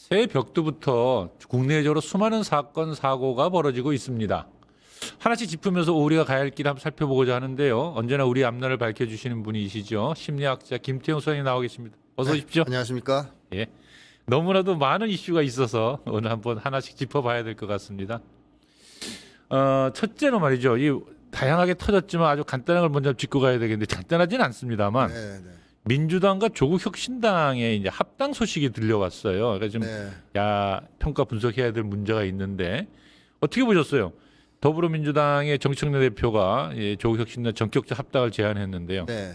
새벽부터 국내적으로 수많은 사건 사고가 벌어지고 있습니다. 하나씩 짚으면서 우리가 가야 할 길 한번 살펴보고자 하는데요. 언제나 우리 앞날을 밝혀주시는 분이시죠. 심리학자 김태형 선생님 나와 계십니다. 어서 오십시오. 안녕하십니까? 예. 너무나도 많은 이슈가 있어서 오늘 한번 하나씩 짚어봐야 될 것 같습니다. 첫째로 말이죠. 이 다양하게 터졌지만 아주 간단한 걸 먼저 짚고 가야 되겠는데 간단하지는 않습니다만 네. 민주당과 조국혁신당의 이제 합당 소식이 들려왔어요. 그러니까 지금 야 평가 분석해야 될 문제가 있는데 어떻게 보셨어요? 더불어민주당의 정청래 대표가 조국혁신당 전격적 합당을 제안했는데요. 네.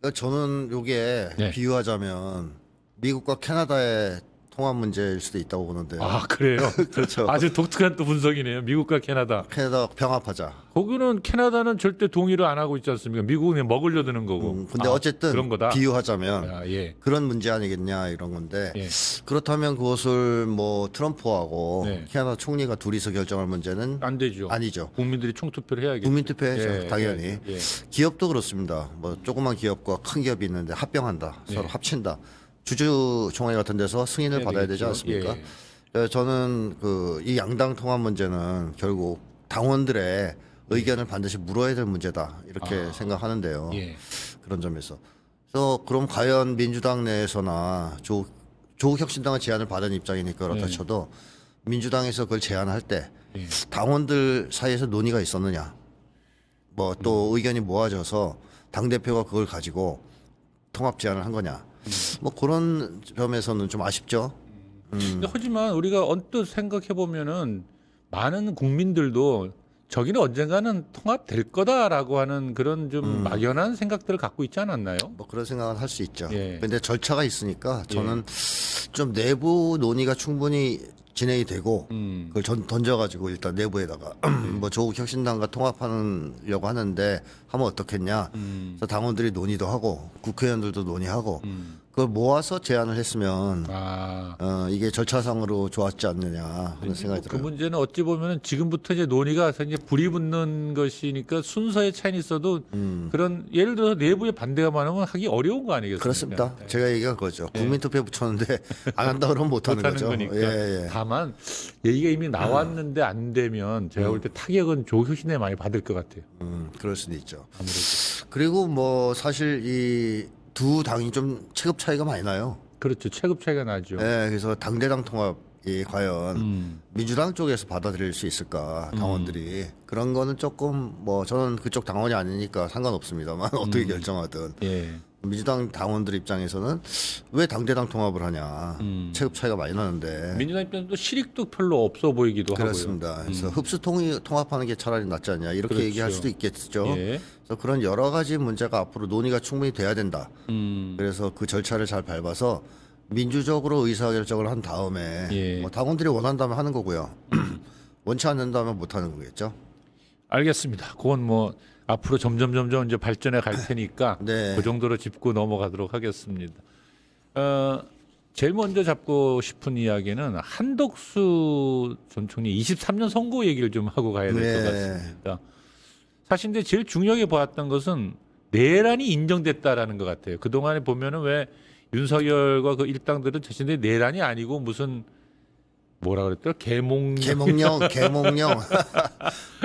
그러니까 저는 이게 네. 비유하자면 미국과 캐나다의 통합 문제일 수도 있다고 보는데요. 아 그래요? 그렇죠. 아주 독특한 또 분석이네요. 미국과 캐나다. 캐나다 병합하자. 거기는 캐나다는 절대 동의를 안 하고 있지 않습니까? 미국은 그냥 먹으려 드는 거고. 근데 어쨌든 그런 거다. 비유하자면 아, 예. 그런 문제 아니겠냐 이런 건데 예. 그렇다면 그것을 뭐 트럼프하고 네. 캐나다 총리가 둘이서 결정할 문제는 안 되죠. 아니죠. 국민들이 총투표를 해야겠죠. 국민투표해야죠. 예, 당연히. 예. 기업도 그렇습니다. 뭐 조그만 기업과 큰 기업이 있는데 합병한다. 서로 예. 합친다. 주주총회 같은 데서 승인을 해야 받아야 되겠죠. 되지 않습니까? 예. 저는 이 양당 통합 문제는 결국 당원들의 의견을 반드시 물어야 될 문제다 이렇게 생각하는데요. 예. 그런 점에서. 그래서 그럼 과연 민주당 내에서나 조국혁신당은 제안을 받은 입장이니까 그렇다 네. 쳐도 민주당에서 그걸 제안할 때 예. 당원들 사이에서 논의가 있었느냐. 뭐 또 의견이 모아져서 당 대표가 그걸 가지고 통합 제안을 한 거냐. 뭐 그런 점에서는 좀 아쉽죠. 근데 하지만 우리가 언뜻 생각해 보면은 많은 국민들도 저기는 언젠가는 통합될 거다라고 하는 그런 좀 막연한 생각들을 갖고 있지 않았나요? 뭐 그런 생각은 할 수 있죠. 예. 근데 절차가 있으니까 저는 좀 내부 논의가 충분히 진행이 되고 그걸 던져가지고 일단 내부에다가 뭐 조국 혁신당과 통합하려고 하는데 하면 어떻겠냐. 그래서 당원들이 논의도 하고 국회의원들도 논의하고 그걸 모아서 제안을 했으면 이게 절차상으로 좋았지 않느냐 그런 생각이 그 들어요. 문제는 어찌 보면은 지금부터 이제 논의가 이제 불이 붙는 것이니까 순서의 차이는 있어도 그런 예를 들어서 내부에 반대가 많으면 하기 어려운 거 아니겠습니까? 그렇습니다. 제가 얘기한 거죠. 국민투표 붙였는데 안 한다 그러면 못하는 거죠. 거니까. 예. 다만 얘기가 이미 나왔는데 안 되면 제가 볼 때 타격은 조국혁신에 많이 받을 것 같아요. 그럴 수도 있죠. 아무래도. 그리고 뭐 사실 이 두 당이 좀 체급 차이가 많이 나요. 그렇죠. 체급 차이가 나죠. 네, 그래서 당대당 통합이 과연 민주당 쪽에서 받아들일 수 있을까 당원들이 그런 거는 조금 뭐 저는 그쪽 당원이 아니니까 상관없습니다만 어떻게 결정하든 예. 민주당 당원들 입장에서는 왜 당대당 통합을 하냐 체급 차이가 많이 나는데 민주당 입장도 실익도 별로 없어 보이기도 그렇습니다. 그래서 흡수 통합하는 게 차라리 낫지 않냐 이렇게 그렇죠. 얘기할 수도 있겠죠. 예. 그래서 그런 여러 가지 문제가 앞으로 논의가 충분히 돼야 된다. 그래서 그 절차를 잘 밟아서 민주적으로 의사결정을 한 다음에 예. 뭐 당원들이 원한다면 하는 거고요. 원치 않는다면 못 하는 거겠죠. 알겠습니다. 그건 뭐 앞으로 점점 이제 발전해 갈 테니까 네. 그 정도로 짚고 넘어가도록 하겠습니다. 제일 먼저 잡고 싶은 이야기는 한덕수 전 총리 23년 선거 얘기를 좀 하고 가야 될 것 네. 같습니다. 사실 근데 제일 중요하게 보았던 것은 내란이 인정됐다라는 것 같아요. 그동안에 보면은 왜 윤석열과 그 일당들은 자신들이 내란이 아니고 무슨 뭐라 그랬더라? 개몽령.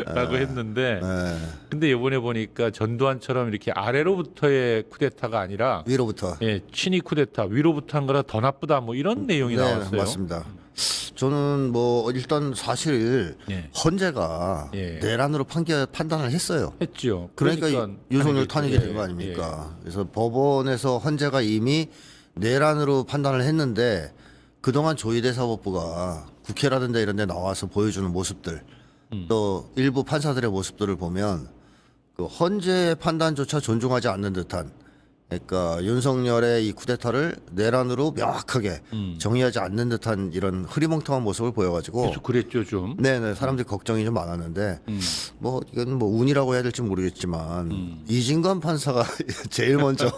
라고 했는데 네. 근데 이번에 보니까 전두환처럼 이렇게 아래로부터의 쿠데타가 아니라 위로부터. 친위 쿠데타 위로부터 한 거라 더 나쁘다 뭐 이런 내용이 네, 나왔어요. 맞습니다. 저는 뭐 일단 사실 예. 헌재가 예. 내란으로 판단을 했어요. 했죠. 그러니까 윤석열 탄핵이 된 거 예, 아닙니까? 그래서 법원에서 헌재가 이미 내란으로 판단을 했는데 그동안 조희대 사법부가 국회라든지 이런 데 나와서 보여주는 모습들 또 일부 판사들의 모습들을 보면 그 헌재의 판단조차 존중하지 않는 듯한 그러니까 윤석열의 이 쿠데타를 내란으로 명확하게 정의하지 않는 듯한 이런 흐리멍텅한 모습을 보여가지고 계속 그랬죠 좀. 네네 사람들이 걱정이 좀 많았는데 뭐 이건 뭐 운이라고 해야 될지 모르겠지만 이진관 판사가 제일 먼저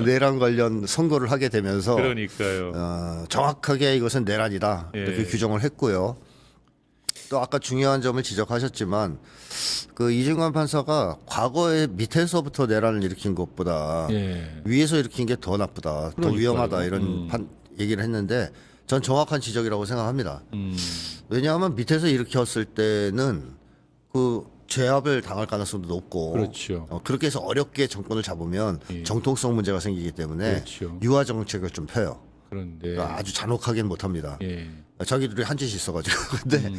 내란 관련 선고를 하게 되면서 그러니까요. 정확하게 이것은 내란이다 이렇게 예. 규정을 했고요. 또 아까 중요한 점을 지적하셨지만 그 이진관 판사가 과거에 밑에서부터 내란을 일으킨 것보다 예. 위에서 일으킨 게 더 나쁘다, 더 그러니까요. 위험하다 이런 얘기를 했는데 전 정확한 지적이라고 생각합니다. 왜냐하면 밑에서 일으켰을 때는 그 제압을 당할 가능성도 높고 그렇죠. 그렇게 해서 어렵게 정권을 잡으면 예. 정통성 문제가 생기기 때문에 그렇죠. 유화 정책을 좀 펴요. 그런데 그러니까 아주 잔혹하게는 못합니다. 예. 자기들이 한 짓이 있어가지고 근데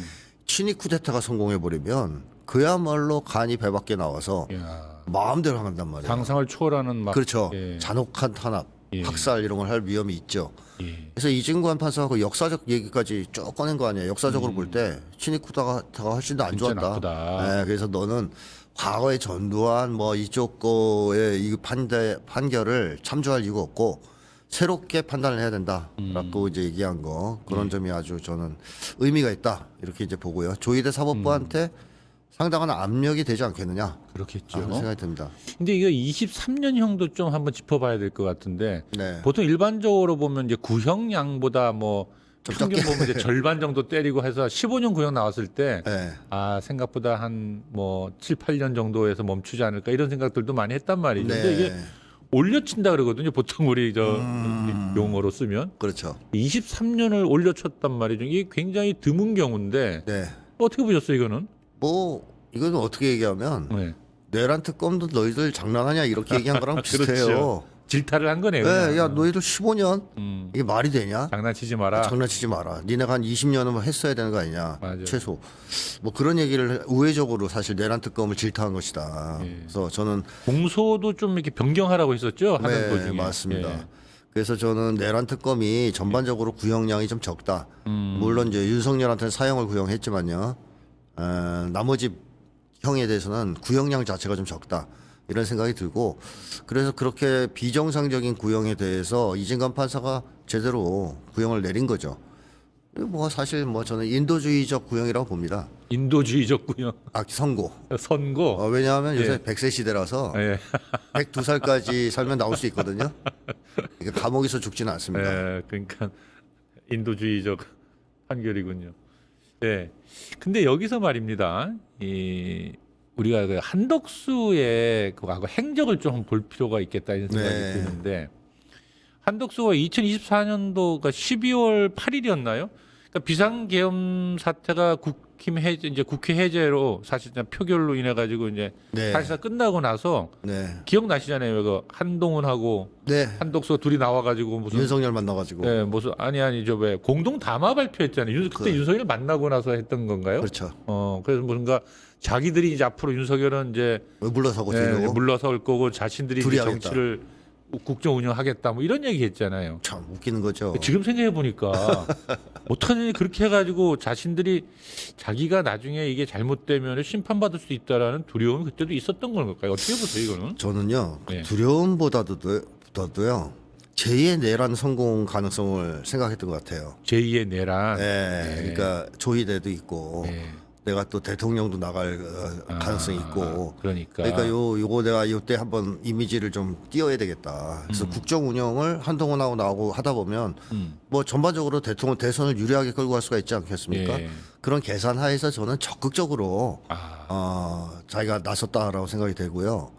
친위 쿠데타가 성공해버리면 그야말로 간이 배 밖에 나와서 야, 마음대로 한단 말이에요. 상상을 초월하는 막 그렇죠. 예. 잔혹한 탄압, 예. 학살 이런 걸 할 위험이 있죠. 예. 그래서 이진관 판사가 역사적 얘기까지 쭉 꺼낸 거 아니에요. 역사적으로 볼 때 친위 쿠데타가 훨씬 더 안 진짜 좋았다. 나쁘다. 네, 그래서 너는 과거에 전두환 뭐 이쪽 거의 이 판결을 참조할 이유가 없고 새롭게 판단을 해야 된다라고 이제 얘기한 거 그런 점이 아주 저는 의미가 있다 이렇게 이제 보고요. 조희대 사법부한테 상당한 압력이 되지 않겠느냐 그렇겠죠. 생각이 듭니다. 근데 이거 23년형도 좀 한번 짚어봐야 될 것 같은데 네. 보통 일반적으로 보면 이제 구형량보다 뭐 좀 평균 적게. 보면 이제 절반 정도 때리고 해서 15년 구형 나왔을 때 네. 아, 생각보다 한 뭐 7, 8년 정도에서 멈추지 않을까 이런 생각들도 많이 했단 말이죠. 네. 근데 이게 올려친다 그러거든요. 보통 우리 저 용어로 쓰면 그렇죠. 23년을 올려쳤단 말이죠. 이게 굉장히 드문 경우인데 네. 어떻게 보셨어요, 이거는? 뭐 이거는 어떻게 얘기하면 네. 내란 특검도 너희들 장난하냐 이렇게 얘기한 거랑 비슷해요. 그렇죠. 질타를 한 거네요. 네, 그냥. 야 너희들 15년 이게 말이 되냐? 장난치지 마라. 장난치지 마라. 니네가 한 20년은 뭐 했어야 되는 거 아니냐? 맞아요. 최소. 뭐 그런 얘기를 우회적으로 사실 내란 특검을 질타한 것이다. 예. 그래서 저는 공소도 좀 이렇게 변경하라고 했었죠. 하는 네, 도중에. 맞습니다. 예. 그래서 저는 내란 특검이 전반적으로 구형량이 좀 적다. 물론 이제 윤석열한테는 사형을 구형했지만요. 나머지 형에 대해서는 구형량 자체가 좀 적다. 이런 생각이 들고 그래서 그렇게 비정상적인 구형에 대해서 이진관 판사가 제대로 구형을 내린 거죠. 뭐 사실 뭐 저는 인도주의적 구형이라고 봅니다. 인도주의적 구형. 선고. 선고. 왜냐하면 요새 예. 100세 시대라서 예. 102살까지 살면 나올 수 있거든요. 이게 감옥에서 죽지는 않습니다. 예. 그러니까 인도주의적 판결이군요. 네. 근데 여기서 말입니다. 이 우리가 그 한덕수의 그 과거 행적을 좀 볼 필요가 있겠다 이런 생각이 네. 드는데 한덕수가 2024년도 12월 8일이었나요? 그러니까 비상계엄 사태가 국힘 해제 이제 국회 해제로 사실상 표결로 인해 가지고 이제 네. 사실상 끝나고 나서 네. 기억나시잖아요. 그 한동훈하고 네. 한덕수가 둘이 나와가지고 무슨 윤석열 만나가지고. 네, 무슨 아니 저 왜 공동 담화 발표했잖아요. 그때 윤석열 만나고 나서 했던 건가요? 그렇죠. 그래서 뭔가 자기들이 이제 앞으로 윤석열은 이제 물러서고 네, 뒤로. 물러설 거고 자신들이 둘이 이제 하겠다. 정치를 국정 운영하겠다 뭐 이런 얘기 했잖아요. 참 웃기는 거죠. 지금 생각해 보니까 못하는 그렇게 해가지고 자신들이 자기가 나중에 이게 잘못되면 심판받을 수 있다라는 두려움이 그때도 있었던 걸까요? 어떻게 보세요 이거는? 저는요 네. 두려움보다도요 제2의 내란 성공 가능성을 생각했던 것 같아요. 제2의 내란. 네, 그러니까 조희대도 있고 네. 내가 또 대통령도 나갈 가능성이 있고. 그러니까 요거 내가 요때 한번 이미지를 좀 띄워야 되겠다. 그래서 국정 운영을 한동훈하고 나오고 하다 보면 뭐 전반적으로 대통령 대선을 유리하게 끌고 갈 수가 있지 않겠습니까? 예. 그런 계산하에서 저는 적극적으로 자기가 나섰다라고 생각이 되고요.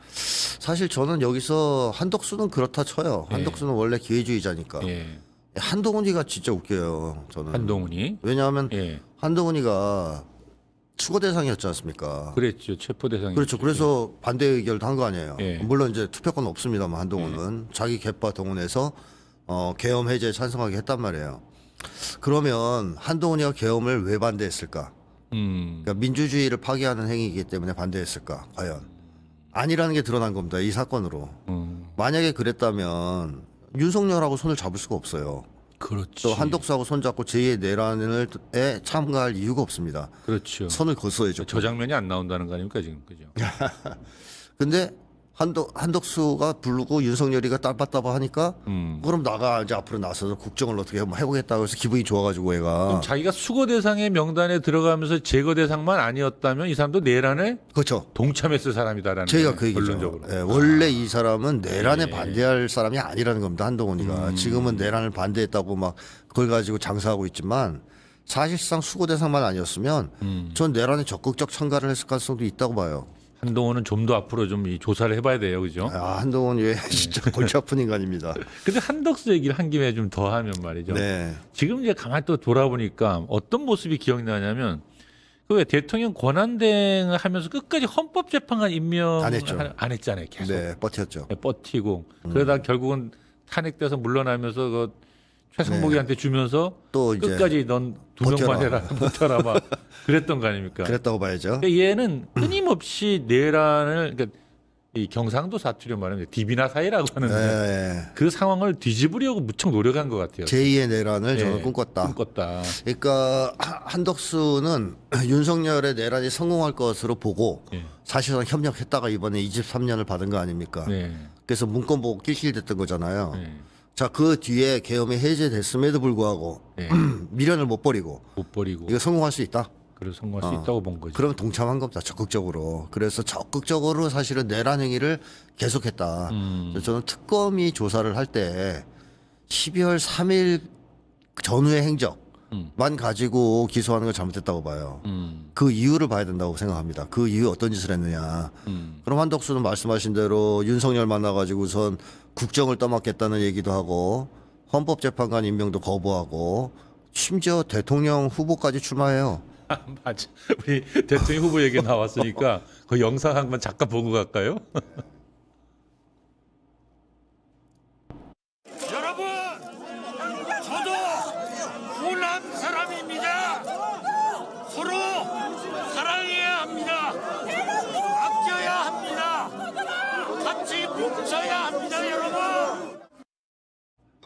사실 저는 여기서 한덕수는 그렇다 쳐요. 한덕수는 원래 기회주의자니까. 예. 한동훈이가 진짜 웃겨요. 저는. 한동훈이 왜냐하면 예. 한동훈이가 추고 대상이었지 않습니까? 그랬죠. 체포 대상이. 그렇죠. 그래서 반대 의결도 한 거 아니에요. 예. 물론 이제 투표권 없습니다만 한동훈은 자기 개파 동원해서 계엄 해제에 찬성하게 했단 말이에요. 그러면 한동훈이가 계엄을 왜 반대했을까? 그러니까 민주주의를 파괴하는 행위이기 때문에 반대했을까? 과연 아니라는 게 드러난 겁니다. 이 사건으로. 만약에 그랬다면 윤석열하고 손을 잡을 수가 없어요. 그렇지. 또 한덕수하고 손잡고 제2의 내란에 참가할 이유가 없습니다. 그렇죠. 선을 걷어야죠. 저 장면이 안 나온다는 거 아닙니까 지금 그죠? 근데 한덕수가 부르고 윤석열이가 딸빠따바 하니까 그럼 나가 이제 앞으로 나서서 국정을 어떻게 한번 해보겠다고 해서 기분이 좋아가지고 그럼 얘가 자기가 수거 대상의 명단에 들어가면서 제거 대상만 아니었다면 이 사람도 내란에 그렇죠. 동참했을 사람이다라는 제가 거예요, 그 얘기죠. 결론적으로. 예, 원래 이 사람은 내란에 예. 반대할 사람이 아니라는 겁니다. 한동훈이가 지금은 내란을 반대했다고 막 그걸 가지고 장사하고 있지만 사실상 수고 대상만 아니었으면 전 내란에 적극적 참가를 했을 가능성도 있다고 봐요. 한동훈은 좀 더 앞으로 좀 이 조사를 해봐야 돼요, 그죠? 아, 한동훈 왜 진짜 골치 아픈 인간입니다. 근데 한덕수 얘기를 한 김에 좀 더 하면 말이죠. 네. 지금 이제 가만히 또 돌아보니까 어떤 모습이 기억나냐면 그 왜 대통령 권한대행을 하면서 끝까지 헌법재판관 임명 안 했죠. 안 했잖아요, 계속. 네, 버텼죠. 버티고 그러다 결국은 탄핵돼서 물러나면서 그 최상목이한테 주면서 또 이제 끝까지 넌 두 명만 버텨라. 해라, 버텨라 막 그랬던 거 아닙니까? 그랬다고 봐야죠. 그러니까 얘는 끊임없이 내란을 그러니까 이 경상도 사투리 말하면 디비나 사이라고 하는데 네. 그 상황을 뒤집으려고 무척 노력한 것 같아요. 제2의 내란을 저는 예, 꿈꿨다. 꿈꿨다. 그러니까 한덕수는 윤석열의 내란이 성공할 것으로 보고 예. 사실상 협력했다가 이번에 23년을 받은 거 아닙니까? 네. 그래서 문건 보고 낄낄댔던 거잖아요. 네. 자, 그 뒤에 계엄이 해제됐음에도 불구하고 네. 미련을 못 버리고 못 버리고 이거 성공할 수 있다. 그래서 성공할 수 있다고 본 거죠. 그러면 동참한 겁니다. 적극적으로. 그래서 적극적으로 사실은 내란 행위를 계속했다. 그래서 저는 특검이 조사를 할 때 12월 3일 전후의 행적만 가지고 기소하는 걸 잘못했다고 봐요. 그 이유를 봐야 된다고 생각합니다. 그 이유 어떤 짓을 했느냐. 그럼 한덕수는 말씀하신 대로 윤석열 만나가지고 우선 국정을 떠맡겠다는 얘기도 하고 헌법재판관 임명도 거부하고 심지어 대통령 후보까지 출마해요. 맞아. 우리 대통령 후보 얘기 나왔으니까 그 영상 한번 잠깐 보고 갈까요? 여러분, 저도 호남 사람입니다. 서로 사랑해야 합니다. 아껴야 합니다. 같이 뭉쳐야 합니다, 여러분.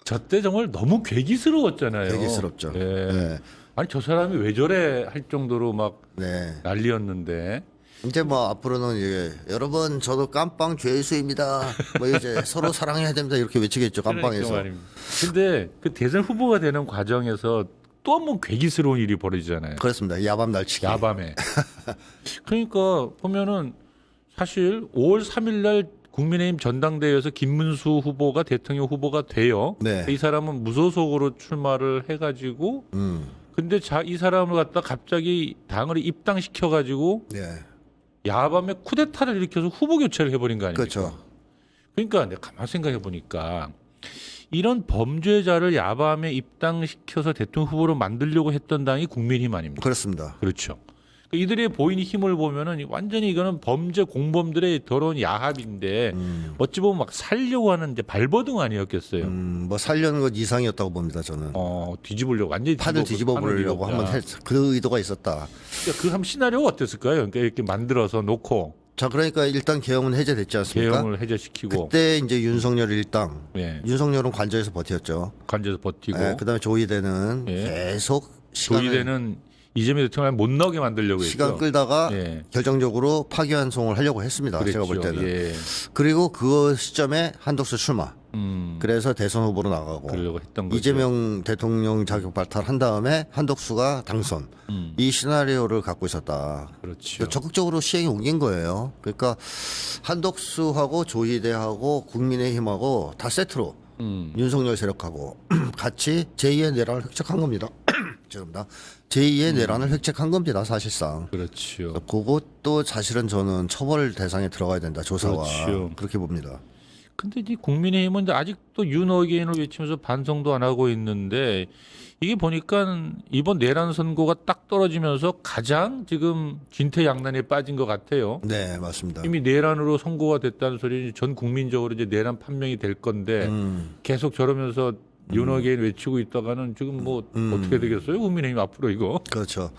저때 정말 너무 괴기스러웠잖아요. 되기스럽죠. 예. 네. 아니 저 사람이 왜 저래 할 정도로 막 네. 난리였는데. 이제 뭐 앞으로는 이제 여러분 저도 깜빵 죄수입니다. 뭐 이제 서로 사랑해야 됩니다. 이렇게 외치겠죠. 깜빵에서. 그러니까 말입니다. 근데 그 대선 후보가 되는 과정에서 또 한 번 괴기스러운 일이 벌어지잖아요. 그렇습니다. 야밤 날치기. 야밤에. 그러니까 보면은 사실 5월 3일 날 국민의힘 전당대회에서 김문수 후보가 대통령 후보가 돼요. 네. 이 사람은 무소속으로 출마를 해가지고 근데 이 사람을 갖다 갑자기 당을 입당시켜가지고 네. 야밤에 쿠데타를 일으켜서 후보 교체를 해버린 거 아닙니까? 그렇죠. 그러니까 내가 가만 생각해 보니까 이런 범죄자를 야밤에 입당시켜서 대통령 후보로 만들려고 했던 당이 국민힘 아닙니까? 그렇습니다. 그렇죠. 이들의 보이는 힘을 보면은 완전히 이거는 범죄 공범들의 더러운 야합인데 어찌 보면 막 살려고 하는 이제 발버둥 아니었겠어요. 뭐 살려는 것 이상이었다고 봅니다. 저는. 뒤집으려고 완전히 판을 뒤집어 보려고 한번 그 의도가 있었다. 그러니까 그 한 시나리오가 어땠을까요? 그러니까 이렇게 만들어서 놓고 자, 그러니까 일단 계엄은 해제됐지 않습니까? 계엄을 해제시키고 그때 이제 윤석열 일당. 예, 윤석열은 관저에서 버텼죠. 관제에서 버티고 네, 그다음에 조이대는 예. 계속 조이대는 이재명 대통령을 못 나오게 만들려고 했죠. 시간 끌다가 예. 결정적으로 파기환송을 하려고 했습니다. 제가 볼 그랬죠. 때는. 예. 그리고 그 시점에 한덕수 출마. 그래서 대선 후보로 나가고 그러려고 했던 거죠. 이재명 대통령 자격 발탈한 다음에 한덕수가 당선. 이 시나리오를 갖고 있었다. 그렇죠. 적극적으로 시행에 옮긴 거예요. 그러니까 한덕수하고 조희대하고 국민의힘하고 다 세트로 윤석열 세력하고 같이 제2의 내란을 획책한 겁니다. 죄송합니다. 제2의 내란을 획책한 겁니다. 사실상. 그렇죠. 그것도 사실은 저는 처벌 대상에 들어가야 된다. 조사와. 그렇죠. 그렇게 봅니다. 근데 이 국민의힘은 이제 아직도 윤어게인을 외치면서 반성도 안 하고 있는데 이게 보니까 이번 내란 선고가 딱 떨어지면서 가장 지금 진퇴양난에 빠진 것 같아요. 네, 맞습니다. 이미 내란으로 선고가 됐다는 소리는 전 국민적으로 이제 내란 판명이 될 건데 계속 저러면서 윤어게인 외치고 있다가는 지금 뭐 어떻게 되겠어요? 국민의힘 앞으로 이거. 그렇죠.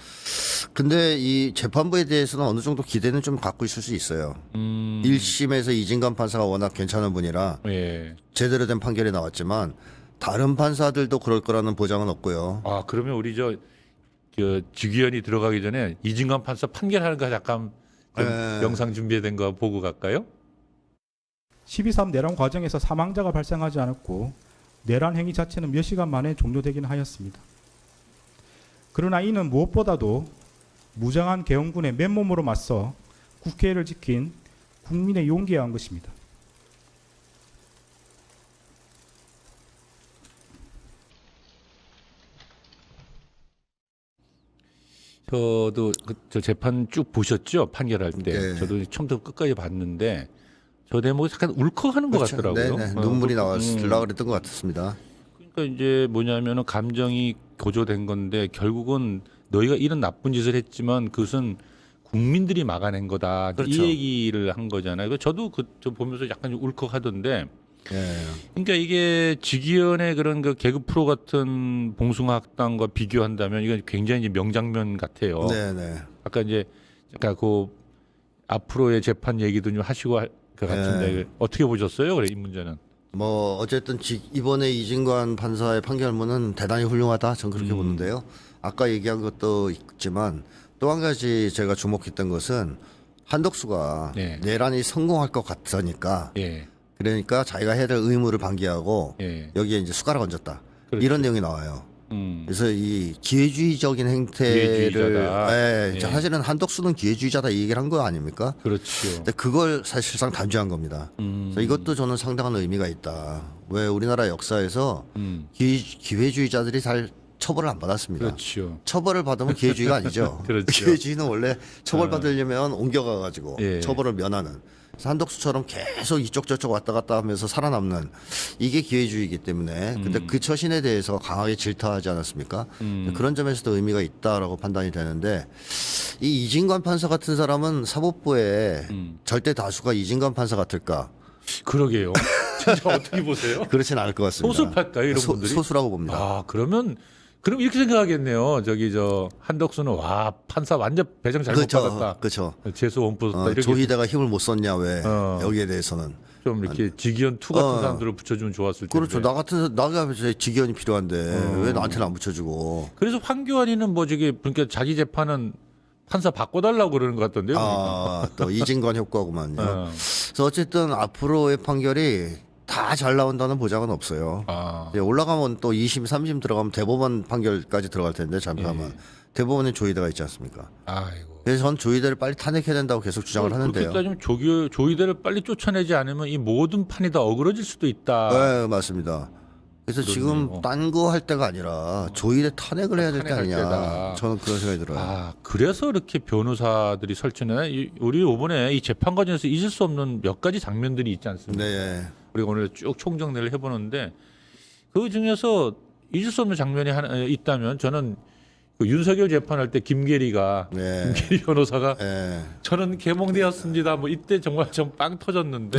근데 이 재판부에 대해서는 어느 정도 기대는 좀 갖고 있을 수 있어요. 1심에서 이진관 판사가 워낙 괜찮은 분이라 예. 제대로 된 판결이 나왔지만 다른 판사들도 그럴 거라는 보장은 없고요. 아 그러면 우리 그 주기현이 들어가기 전에 이진관 판사 판결하는 거 잠깐 좀 영상 준비된 거 보고 갈까요? 12.3 내란 과정에서 사망자가 발생하지 않았고 내란 행위 자체는 몇 시간 만에 종료되긴 하였습니다. 그러나 이는 무엇보다도 무장한 계엄군의 맨몸으로 맞서 국회를 지킨 국민의 용기에 의한 것입니다. 저도 저 재판 쭉 보셨죠? 판결할 때. 네. 저도 처음부터 끝까지 봤는데 저 대목이 약간 울컥하는 것 같더라고요. 네네. 눈물이 울컥. 나와 그랬던 것 같습니다. 그러니까 이제 뭐냐면은 감정이 고조된 건데 결국은 너희가 이런 나쁜 짓을 했지만 그것은 국민들이 막아낸 거다. 그렇죠. 이 얘기를 한 거잖아요. 그래서 저도 저 보면서 약간 좀 울컥하던데. 예. 그러니까 이게 직위원의 그런 그 개그 프로 같은 봉숭아학당과 비교한다면 이건 굉장히 이제 명장면 같아요. 네네. 아까 이제 약간 그 앞으로의 재판 얘기도 좀 하시고 할 것 같은데 어떻게 보셨어요? 그래 이 문제는. 뭐 어쨌든 이번에 이진관 판사의 판결문은 대단히 훌륭하다. 전 그렇게 보는데요. 아까 얘기한 것도 있지만 또 한 가지 제가 주목했던 것은 한덕수가 네. 내란이 성공할 것 같으니까 예. 그러니까 자기가 해야 될 의무를 방기하고 예. 여기에 이제 숟가락 얹었다. 그렇죠. 이런 내용이 나와요. 음. 그래서 이 기회주의적인 행태를 기회주의자다. 예. 사실은 한덕수는 기회주의자다 이 얘기를 한 거 아닙니까? 그렇죠. 근데 그걸 사실상 단죄한 겁니다. 그래서 이것도 저는 상당한 의미가 있다. 왜 우리나라 역사에서 기회주의자들이 잘 처벌을 안 받았습니다. 그렇죠. 처벌을 받으면 기회주의가 아니죠. 그렇죠. 기회주의는 원래 처벌받으려면 옮겨가가지고 예. 처벌을 면하는. 그래서 한덕수처럼 계속 이쪽 저쪽 왔다 갔다 하면서 살아남는 이게 기회주의이기 때문에 근데 그 처신에 대해서 강하게 질타하지 않았습니까? 그런 점에서도 의미가 있다라고 판단이 되는데 이 이진관 판사 같은 사람은 사법부에 절대 다수가 이진관 판사 같을까? 그러게요. 진짜 어떻게 보세요? 그렇진 않을 것 같습니다. 소수파일까요, 이런 분들이? 소수라고 봅니다. 아, 그럼 이렇게 생각하겠네요. 저 한덕수는 와 판사 완전 배정 잘못 받았다. 그렇죠. 재수 원포 썼다. 이렇게 조희대가 힘을 못 썼냐 왜 여기에 대해서는 좀 이렇게 직위원 투 같은 사람들을 붙여주면 좋았을 텐데. 그렇죠. 나가 직위원이 필요한데 왜 나한테는 안 붙여주고? 그래서 황교안이는 뭐 저기 그러니까 자기 재판은 판사 바꿔달라고 그러는 것 같던데요. 또 이진관 효과구만요. 어. 그래서 어쨌든 앞으로의 판결이 다 잘 나온다는 보장은 없어요. 아, 이제 올라가면 또 2심, 3심 들어가면 대법원 판결까지 들어갈 텐데 잠깐만. 대법원에 조희대가 있지 않습니까? 아이고. 그래서 전 조희대를 빨리 탄핵해야 된다고 계속 주장을 하는데요. 그렇게 따지면 조희대를 빨리 쫓아내지 않으면 이 모든 판이 다 어그러질 수도 있다. 네, 맞습니다. 그래서 지금 그렇네요. 딴 거 할 때가 아니라 조희대 탄핵을 해야 될 때 탄핵할 아니냐. 때다. 저는 그런 생각이 들어요. 아, 그래서 이렇게 변호사들이 설치네. 우리 이번에 이 재판 과정에서 잊을 수 없는 몇 가지 장면들이 있지 않습니까? 네. 우리가 오늘 쭉 총정리를 해보는데 그 중에서 잊을 수 없는 장면이 하나 있다면 저는 그 윤석열 재판할 때 김계리 변호사가 네. 저는 개몽되었습니다. 뭐 이때 정말 좀 빵 터졌는데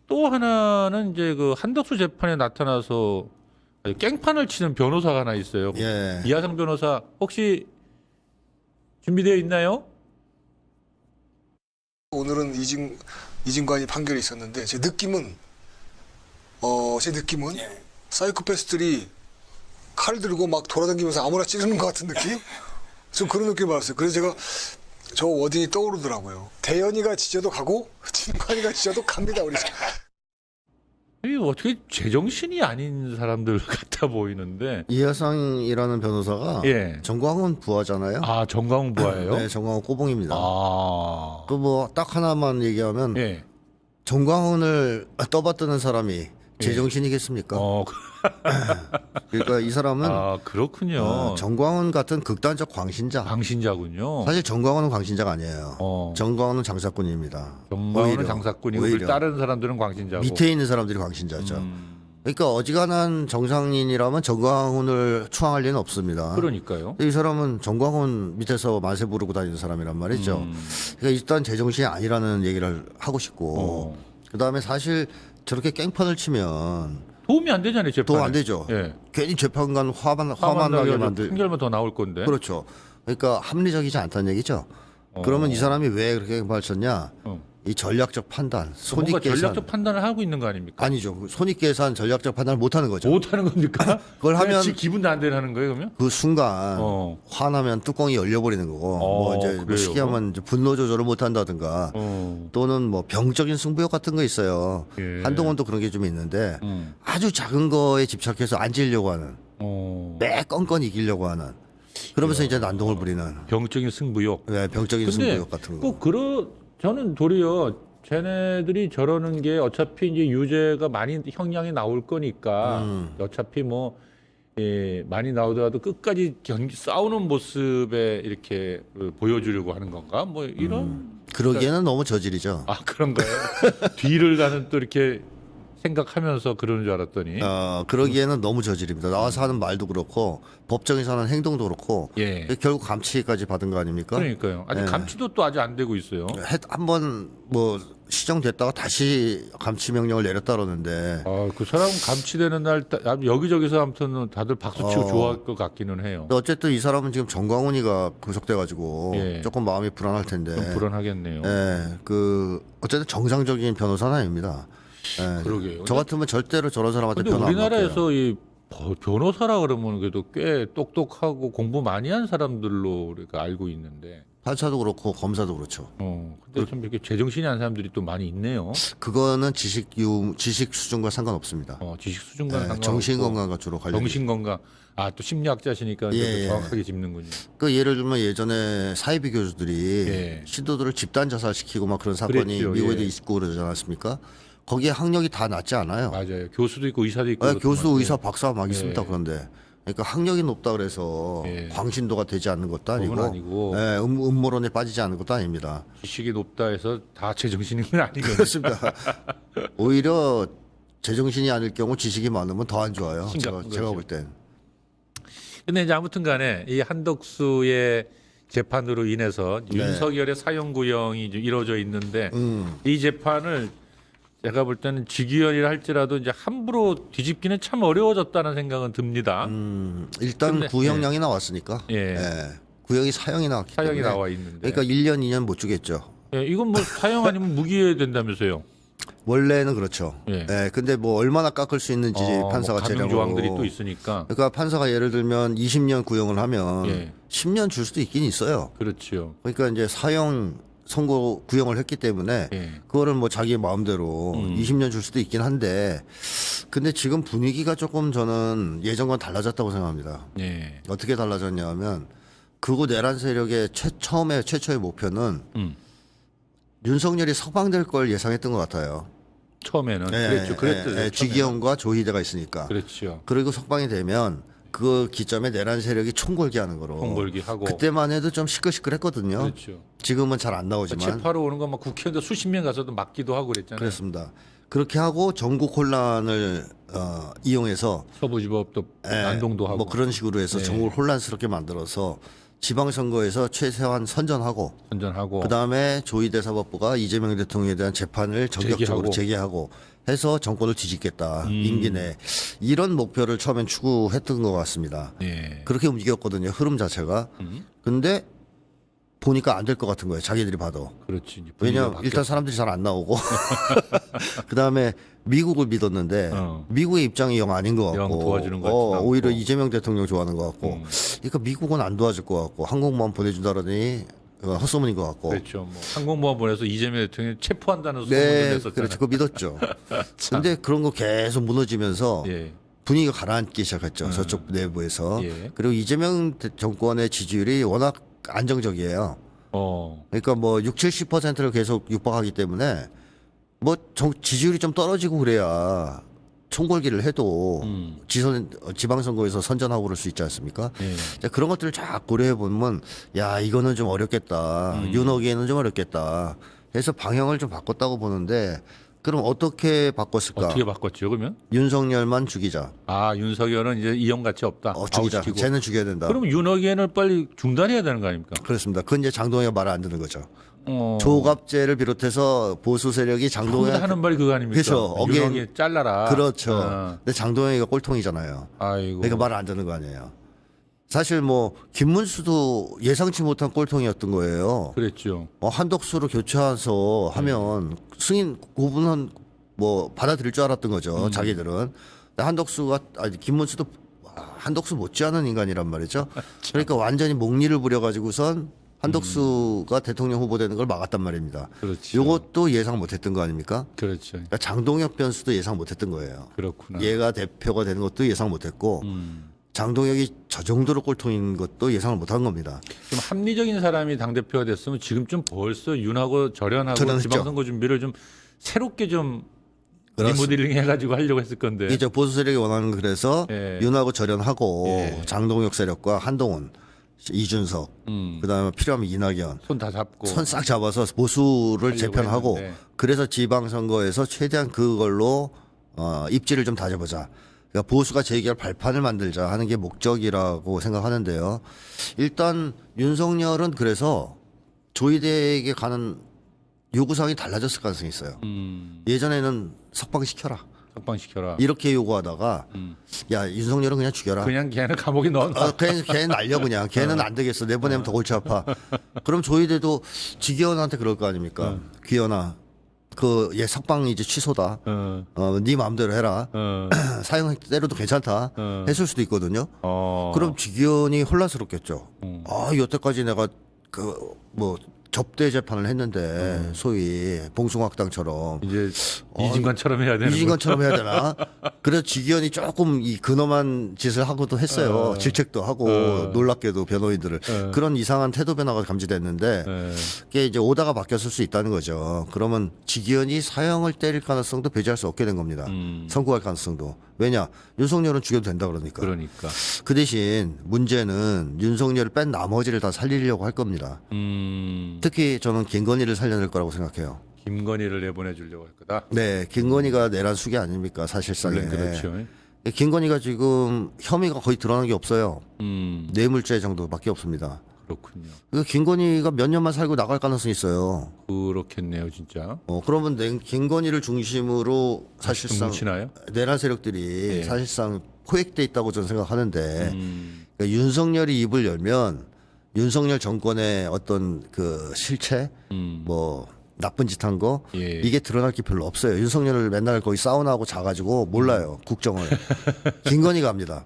또 하나는 이제 그 한덕수 재판에 나타나서 깽판을 치는 변호사가 하나 있어요. 예. 이하상 변호사 혹시 준비되어 있나요? 오늘은 이진관이 판결이 있었는데 제 느낌은 사이코패스들이 칼 들고 막 돌아다니면서 아무나 찌르는 것 같은 느낌? 좀 그런 느낌 받았어요. 그래서 제가 저 워딩이 떠오르더라고요. 대현이가 지져도 가고 진관이가 지져도 갑니다. 우리. 이 어떻게 제정신이 아닌 사람들 같아 보이는데. 이하상이라는 변호사가 예. 정광훈 부하잖아요. 아, 정광훈 부하예요? 네, 정광훈 꼬봉입니다. 아. 또 뭐 딱 하나만 얘기하면 예. 정광훈을 떠받드는 사람이 제정신이겠습니까? 그러니까 이 사람은 아, 그렇군요. 정광훈 같은 극단적 광신자. 광신자군요. 사실 정광훈은 광신자가 아니에요. 정광훈은 장사꾼입니다. 정광훈은 오히려, 장사꾼이고 오히려. 다른 사람들은 광신자고. 밑에 있는 사람들이 광신자죠. 그러니까 어지간한 정상인이라면 정광훈을 추앙할 리는 없습니다. 그러니까요. 이 사람은 정광훈 밑에서 만세 부르고 다니는 사람이란 말이죠. 그러니까 일단 제정신이 아니라는 얘기를 하고 싶고 그다음에 사실 저렇게 깽판을 치면 도움이 안 되잖아요, 재판에. 도움 안 되죠. 예. 괜히 재판관 화만 나게 만들. 판결만 더 나올 건데. 그렇죠. 그러니까 합리적이지 않다는 얘기죠. 그러면 이 사람이 왜 그렇게 깽판을 쳤냐? 이 전략적 판단, 뭔가 손익계산. 전략적 판단을 하고 있는 거 아닙니까? 아니죠. 손익계산, 전략적 판단을 못하는 거죠. 못하는 겁니까? 그걸 하면 지 기분도 안 되는 하는 거예요, 그러면? 그 순간 어. 화나면 뚜껑이 열려버리는 거고 뭐 이제 뭐 그래요? 시기하면 이제 분노 조절을 못한다든가 또는 뭐 병적인 승부욕 같은 거 있어요. 예. 한동훈도 그런 게 좀 있는데 아주 작은 거에 집착해서 앉으려고 하는 매 건건 이기려고 하는 그러면서 이제 난동을 부리는 병적인 승부욕. 네, 병적인 근데 승부욕 같은 거. 꼭 저는 도리어 쟤네들이 저러는 게 어차피 이제 유죄가 많이 형량이 나올 거니까 어차피 뭐 많이 나오더라도 끝까지 싸우는 모습에 이렇게 보여주려고 하는 건가? 뭐 이런 그러기에는 너무 저질이죠. 아 그런가요? 뒤를 가는 또 이렇게 생각하면서 그러는 줄 알았더니 그러기에는 너무 저질입니다. 나와서 하는 말도 그렇고 법정에서 하는 행동도 그렇고 예. 결국 감치까지 받은 거 아닙니까? 그러니까요. 아직 예. 감치도 또 아직 안 되고 있어요. 한번 뭐 시정됐다가 다시 감치 명령을 내렸다 그러는데 그 사람 감치되는 날 여기저기서 아무튼 다들 박수치고 좋아할 것 같기는 해요. 근데 어쨌든 이 사람은 지금 정광훈이가 구속돼가지고 예. 조금 마음이 불안할 텐데. 좀 불안하겠네요. 예, 어쨌든 정상적인 변호사는 아닙니다. 예, 그러게요. 저 같으면 절대로 저런 사람한테 근데 변호 안 받게요. 우리나라에서 이 변호사라 그러면 그래도 꽤 똑똑하고 공부 많이 한 사람들로 우리가 알고 있는데. 판사도 그렇고 검사도 그렇죠. 근데 좀 이렇게 제정신이 한 사람들이 또 많이 있네요. 그거는 지식 수준과 상관없습니다. 지식 수준과 예, 상관없고. 정신 건강과 주로 관련. 정신 건강. 또 심리학자시니까 이제 예, 또 예. 정확하게 짚는군요. 그 예를 들면 예전에 사이비 교수들이 예. 신도들을 집단 자살시키고 막 그런 사건이 그랬죠, 미국에도 예. 있고 그러지 않았습니까? 거기에 학력이 다 낮지 않아요. 맞아요. 교수도 있고 의사도 있고. 예, 그렇던 교수, 것 같아요. 의사, 박사 막 있습니다. 예. 그런데 그러니까 학력이 높다 그래서 예. 광신도가 되지 않는 것도 아니고, 그건 아니고. 예, 음모론에 빠지지 않는 것도 아닙니다. 지식이 높다 해서 다 제정신인 건 아니거든요. 그렇습니다. 오히려 제정신이 아닐 경우 지식이 많으면 더 안 좋아요. 심각한 제가 거죠. 볼 땐. 근데 이제 아무튼 간에 이 한덕수의 재판으로 인해서 네. 윤석열의 사형 구형이 이제 이루어져 있는데 음. 이 재판을 제가 볼 때는 직위원이라 할지라도 이제 함부로 뒤집기는 참 어려워졌다는 생각은 듭니다. 일단 근데, 구형량이 나왔으니까. 예. 예. 구형이 사형이 나왔기 사형이 때문에. 나와 있는데. 그러니까 1년, 2년 못 주겠죠. 이건 뭐 사형 아니면 무기해야 된다면서요. 원래는 그렇죠. 예. 예. 근데 뭐 얼마나 깎을 수 있는지 판사가 뭐 재량으로. 감형 조항들이 또 있으니까. 그러니까 판사가 예를 들면 20년 구형을 하면 예. 10년 줄 수도 있긴 있어요. 그렇죠. 그러니까 이제 사형 선고 구형을 했기 때문에 예. 그거를 뭐 자기 마음대로 20년 줄 수도 있긴 한데 근데 지금 분위기가 조금 저는 예전과 달라졌다고 생각합니다. 예. 어떻게 달라졌냐면 극우 내란 세력의 최초의 목표는 음. 윤석열이 석방될 걸 예상했던 것 같아요. 처음에는 예, 그랬죠. 예, 지기현과 조희대가 있으니까. 그렇죠. 그리고 석방이 되면 그 기점에 내란 세력이 총궐기 하는 거로. 총궐기 하고. 그때만 해도 좀 시끌시끌했거든요. 그렇죠. 지금은 잘 안 나오지만. 재파로 오는 거 막 국회의원들 수십 명 가서도 막기도 하고 그랬잖아요. 그렇습니다. 그렇게 하고 전국 혼란을 이용해서 서부지법도 난동도 하고. 뭐 그런 식으로 해서 네. 전국을 혼란스럽게 만들어서 지방선거에서 최소한 선전하고 선전하고. 그다음에 조희대 사법부가 이재명 대통령에 대한 재판을 전격적으로 재개하고 해서 정권을 뒤집겠다. 임기 내. 이런 목표를 처음엔 추구했던 것 같습니다. 예. 그렇게 움직였거든요. 흐름 자체가. 근데 보니까 안 될 것 같은 거예요. 자기들이 봐도. 그렇지. 이제 분위기가 왜냐하면 바뀌었- 일단 사람들이 잘 안 나오고 그다음에 미국을 믿었는데 미국의 입장이 영 아닌 것 영 같고 도와주는 것 같지도 않고. 오히려 이재명 대통령 좋아하는 것 같고 그러니까 미국은 안 도와줄 것 같고 항공모함 보내준다더니 헛소문인 것 같고 그렇죠. 뭐 항공모함 보내서 이재명 대통령 체포한다는 소문을 네 냈었잖아요. 그렇죠 그거 믿었죠 근데 그런 거 계속 무너지면서 예. 분위기가 가라앉기 시작했죠 저쪽 내부에서 예. 그리고 이재명 정권의 지지율이 워낙 안정적이에요 그러니까 뭐 60-70%를 계속 육박하기 때문에 뭐 지지율이 좀 떨어지고 그래야 총궐기를 해도 지방선거에서 선전하고 그럴 수 있지 않습니까? 예. 자, 그런 것들을 쫙 고려해 보면 야 이거는 좀 어렵겠다. 윤호기에는 좀 어렵겠다. 그래서 방향을 좀 바꿨다고 보는데 그럼 어떻게 바꿨을까? 어떻게 바꿨죠 그러면? 윤석열만 죽이자. 윤석열은 이제 이형 가치 없다. 죽이자. 아웃시키고. 쟤는 죽여야 된다. 그럼 윤석열을 빨리 중단해야 되는 거 아닙니까? 그렇습니다. 그건 이제 장동혁이 말을 안 듣는 거죠. 어. 조갑제를 비롯해서 보수 세력이 장동혁 하는 말이 그거 아닙니까? 그렇죠. 윤석열 잘라라. 그렇죠. 어. 근데 장동혁이가 꼴통이잖아요. 아이고. 그러니까 말 안 듣는 거 아니에요. 사실 뭐 김문수도 예상치 못한 꼴통이었던 거예요. 그랬죠. 한덕수로 교체해서 하면 승인 고분은 뭐 받아들일 줄 알았던 거죠. 자기들은. 근데 김문수도 한덕수 못지않은 인간이란 말이죠. 그러니까 완전히 목리를 부려가지고선 한덕수가 대통령 후보되는 걸 막았단 말입니다. 그렇죠. 이것도 예상 못했던 거 아닙니까? 그렇죠. 그러니까 장동혁 변수도 예상 못했던 거예요. 그렇구나. 얘가 대표가 되는 것도 예상 못했고 장동혁이 저 정도로 꼴통인 것도 예상을 못한 겁니다. 좀 합리적인 사람이 당 대표가 됐으면 지금쯤 벌써 윤하고 절연하고 절연했죠. 지방선거 준비를 좀 새롭게 좀 리모델링 해가지고 하려고 했을 건데. 이제 보수 세력이 원하는 그래서 예. 윤하고 절연하고 예. 장동혁 세력과 한동훈, 이준석, 그다음에 필요하면 이낙연 손 다 잡고. 손 싹 잡아서 보수를 하려고 재편하고 했는데. 그래서 지방선거에서 최대한 그걸로 입지를 좀 다져보자. 그러니까 보수가 재결 발판을 만들자 하는 게 목적이라고 생각하는데요. 일단 윤석열은 그래서 조희대에게 가는 요구사항이 달라졌을 가능성이 있어요. 예전에는 석방시켜라 석방시켜라. 이렇게 요구하다가 야 윤석열은 그냥 죽여라. 그냥 걔는 감옥에 넣어. 걔는 날려 그냥. 걔는 안 되겠어. 내보내면 더 골치 아파. 그럼 조희대도 지기현한테 그럴 거 아닙니까? 기현아, 얘 석방 이제 취소다. 네 마음대로 해라. 사형 때려도 괜찮다. 했을 수도 있거든요. 그럼 지기현이 혼란스럽겠죠. 여태까지 내가 접대 재판을 했는데 소위 봉숭아학당처럼 이제 이진관처럼 해야 되는. 이진관처럼 해야 되나? 그래서 지기현이 조금 이 근엄한 짓을 하고도 했어요. 질책도 하고 놀랍게도 변호인들을 그런 이상한 태도 변화가 감지됐는데 그게 이제 오다가 바뀌었을 수 있다는 거죠. 그러면 지기현이 사형을 때릴 가능성도 배제할 수 없게 된 겁니다. 선고할 가능성도. 왜냐? 윤석열은 죽여도 된다 그러니까. 그러니까. 그 대신 문제는 윤석열을 뺀 나머지를 다 살리려고 할 겁니다. 특히 저는 김건희를 살려낼 거라고 생각해요. 김건희를 내보내 주려고 할 거다. 네, 김건희가 내란 수기 아닙니까 사실상. 물론 그렇죠. 김건희가 지금 혐의가 거의 드러난 게 없어요. 뇌물죄 정도밖에 없습니다. 그렇군요. 그 김건희가 몇 년만 살고 나갈 가능성이 있어요. 그렇겠네요, 진짜. 그러면 김건희를 중심으로 사실상 뭉치나요? 내란 세력들이 예. 사실상 포획돼 있다고 저는 생각하는데 그러니까 윤석열이 입을 열면 윤석열 정권의 어떤 그 실체, 뭐 나쁜 짓 한 거 예. 이게 드러날 게 별로 없어요. 윤석열을 맨날 거기 사우나하고 자가지고 몰라요 국정을. 김건희가 합니다.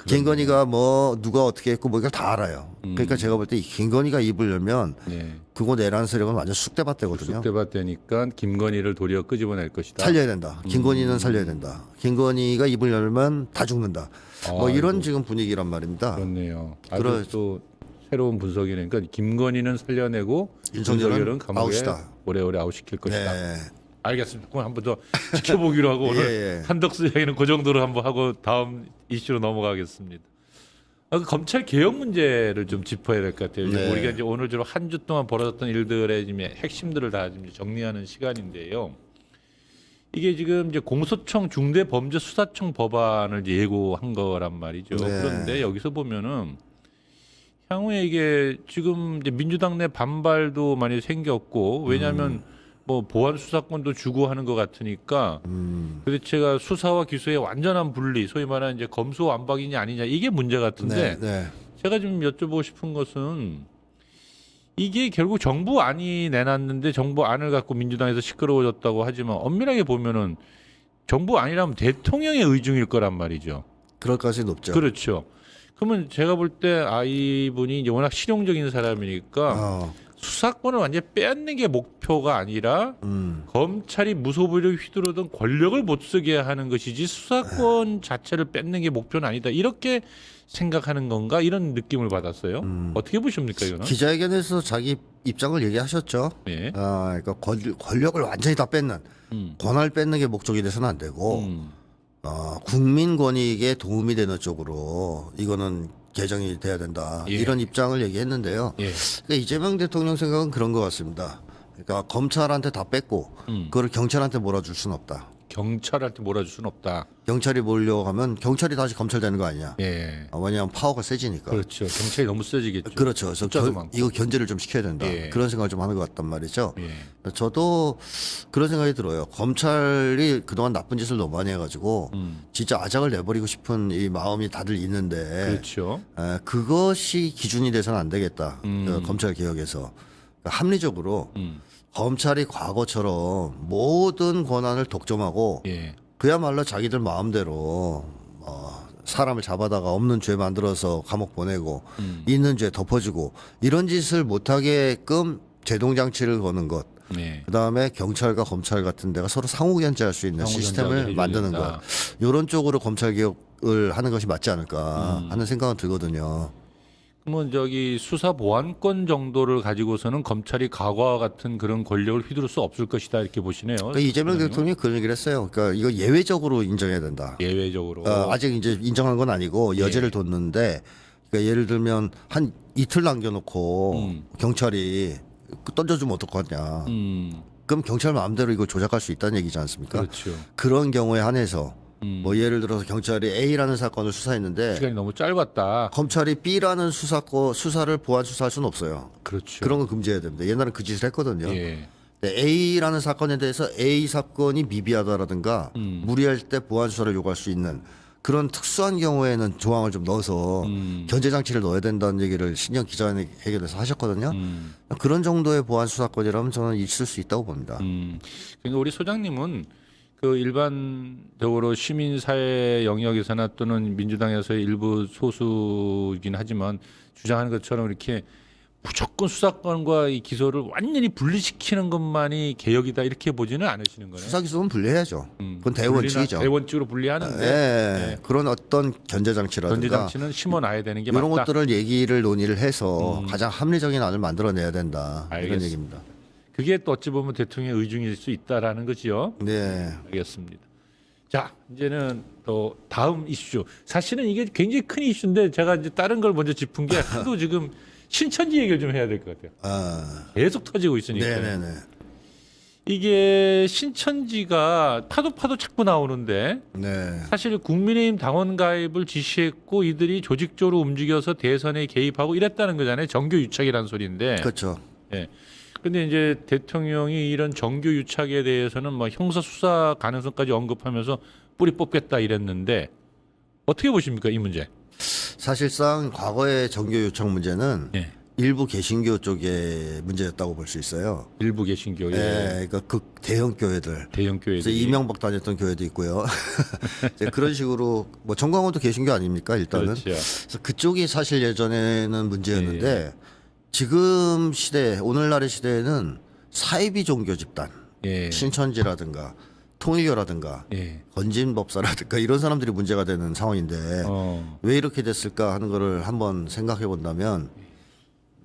김건희가 뭐 누가 어떻게 했고 뭐 이걸 다 알아요. 그러니까 제가 볼 때 김건희가 입을 열면 예. 그거 내란 세력은 완전 쑥대밭되거든요. 쑥대밭 되니까 김건희를 도리어 끄집어낼 것이다. 살려야 된다. 김건희는 살려야 된다. 김건희가 입을 열면 다 죽는다. 뭐 이런 아이고. 지금 분위기란 말입니다. 그렇네요. 아주 또 새로운 분석이네. 그러니까 김건희는 살려내고 윤석열은 감옥에 아웃이다. 오래오래 아웃시킬 것이다. 네. 알겠습니다. 그럼 한번 더 지켜보기로 하고 오늘 예. 한덕수 이야기는 그 정도로 한번 하고 다음 이슈로 넘어가겠습니다. 그 검찰 개혁 문제를 좀 짚어야 될 것 같아요. 네. 우리가 이제 오늘 주로 한 주 동안 벌어졌던 일들의 지금 핵심들을 다 지금 정리하는 시간인데요. 이게 지금 이제 공소청 중대범죄수사청 법안을 이제 예고한 거란 말이죠. 네. 그런데 여기서 보면은 향후에 이게 지금 이제 민주당 내 반발도 많이 생겼고 왜냐하면 뭐 보안 수사권도 주고 하는 것 같으니까 도대체가 수사와 기소의 완전한 분리, 소위 말하는 이제 검수완박이냐 아니냐 이게 문제 같은데 네. 제가 좀 여쭤보고 싶은 것은 이게 결국 정부안이 내놨는데 정부안을 갖고 민주당에서 시끄러워졌다고 하지만 엄밀하게 보면은 정부안이라면 대통령의 의중일 거란 말이죠. 그럴 가능성이 높죠. 그렇죠. 그러면 제가 볼 때 이분이 이제 워낙 실용적인 사람이니까 수사권을 완전히 빼앗는 게 목표가 아니라 검찰이 무소불위로 휘두르던 권력을 못 쓰게 하는 것이지 수사권 자체를 뺏는 게 목표는 아니다. 이렇게 생각하는 건가 이런 느낌을 받았어요. 어떻게 보십니까 이거는? 기자회견에서 자기 입장을 얘기하셨죠. 예. 그러니까 권력을 완전히 다 뺏는 권한을 뺏는 게 목적이 돼서는 안 되고 국민 권익에 도움이 되는 쪽으로 이거는 개정이 돼야 된다. 예. 이런 입장을 얘기했는데요. 예. 그러니까 이재명 대통령 생각은 그런 것 같습니다. 그러니까 검찰한테 다 뺏고 그걸 경찰한테 몰아줄 수는 없다. 경찰한테 몰아줄 수는 없다. 경찰이 몰려고 하면 경찰이 다시 검찰 되는 거 아니냐. 예. 왜냐하면 파워가 세지니까. 그렇죠. 경찰이 너무 세지겠죠. 그렇죠. 그래서 숫자도 많고. 이거 견제를 좀 시켜야 된다. 예. 그런 생각을 좀 하는 것 같단 말이죠. 예. 저도 그런 생각이 들어요. 검찰이 그동안 나쁜 짓을 너무 많이 해가지고 진짜 아작을 내버리고 싶은 이 마음이 다들 있는데 그렇죠. 그것이 기준이 돼서는 안 되겠다. 검찰 개혁에서 그러니까 합리적으로 검찰이 과거처럼 모든 권한을 독점하고 예. 그야말로 자기들 마음대로 사람을 잡아다가 없는 죄 만들어서 감옥 보내고 있는 죄 덮어주고 이런 짓을 못하게끔 제동장치를 거는 것. 네. 그다음에 경찰과 검찰 같은 데가 서로 상호 견제할 수 있는 상호 시스템을 견제하게 만드는 해줘야 것. 이런 쪽으로 검찰 개혁을 하는 것이 맞지 않을까 하는 생각은 들거든요. 그러면 저기 수사 보안권 정도를 가지고서는 검찰이 과거와 같은 그런 권력을 휘두를 수 없을 것이다 이렇게 보시네요. 그러니까 이재명 대통령이 그런 얘기를 했어요. 그러니까 이거 예외적으로 인정해야 된다. 예외적으로. 아직 이제 인정한 건 아니고 여지를 뒀는데, 그러니까 예를 들면 한 이틀 남겨놓고 경찰이 던져주면 어떡하냐. 그럼 경찰 마음대로 이거 조작할 수 있다는 얘기지 않습니까? 그렇죠. 그런 경우에 한해서 뭐 예를 들어서 경찰이 A라는 사건을 수사했는데 시간이 너무 짧았다. 검찰이 B라는 수사를 보완 수사할 수는 없어요. 그렇죠. 그런 건 금지해야 됩니다. 옛날에 그 짓을 했거든요. 예. 근데 A라는 사건에 대해서 A 사건이 미비하다라든가 무리할 때 보완 수사를 요구할 수 있는 그런 특수한 경우에는 조항을 좀 넣어서 견제 장치를 넣어야 된다는 얘기를 신년 기자회견에서 하셨거든요. 그런 정도의 보완 수사권이라면 저는 있을 수 있다고 봅니다. 그러니까 우리 소장님은 그 일반적으로 시민사회 영역에서나 또는 민주당에서의 일부 소수이긴 하지만 주장하는 것처럼 이렇게 무조건 수사권과 이 기소를 완전히 분리시키는 것만이 개혁이다 이렇게 보지는 않으시는 거네요. 수사 기소는 분리해야죠. 그건 대원칙이죠. 대원칙으로 분리하는데 예, 그런 어떤 견제 장치라든가 견제 장치는 심어놔야 되는 게 이런 맞다. 것들을 얘기를 논의를 해서 가장 합리적인 안을 만들어내야 된다. 이런 알겠습니다. 얘기입니다. 그게 또 어찌 보면 대통령의 의중일 수 있다라는 거지요. 네. 알겠습니다. 자, 이제는 또 다음 이슈. 사실은 이게 굉장히 큰 이슈인데 제가 이제 다른 걸 먼저 짚은 게 하도 지금 신천지 얘기를 좀 해야 될 것 같아요. 계속 터지고 있으니까. 네네네. 이게 신천지가 파도 자꾸 나오는데 네. 사실 국민의힘 당원 가입을 지시했고 이들이 조직적으로 움직여서 대선에 개입하고 이랬다는 거잖아요. 정교 유착이라는 소리인데. 그렇죠. 예. 근데 이제 대통령이 이런 정교 유착에 대해서는 뭐 형사 수사 가능성까지 언급하면서 뿌리 뽑겠다 이랬는데 어떻게 보십니까 이 문제? 사실상 과거의 정교 요청 문제는 예. 일부 개신교 쪽의 문제였다고 볼 수 있어요. 일부 개신교, 예, 그러니까 그 대형 교회들. 대형 그래서 교회들이 이명박 다녔던 교회도 있고요. 이제 그런 식으로 뭐 정광훈도 개신교 아닙니까 일단은. 그렇죠. 그래서 그쪽이 사실 예전에는 문제였는데 지금 시대 오늘날의 시대에는 사이비 종교 집단, 예. 신천지라든가 통일교라든가 예. 건진법사라든가 이런 사람들이 문제가 되는 상황인데 왜 이렇게 됐을까 하는 거를 한번 생각해 본다면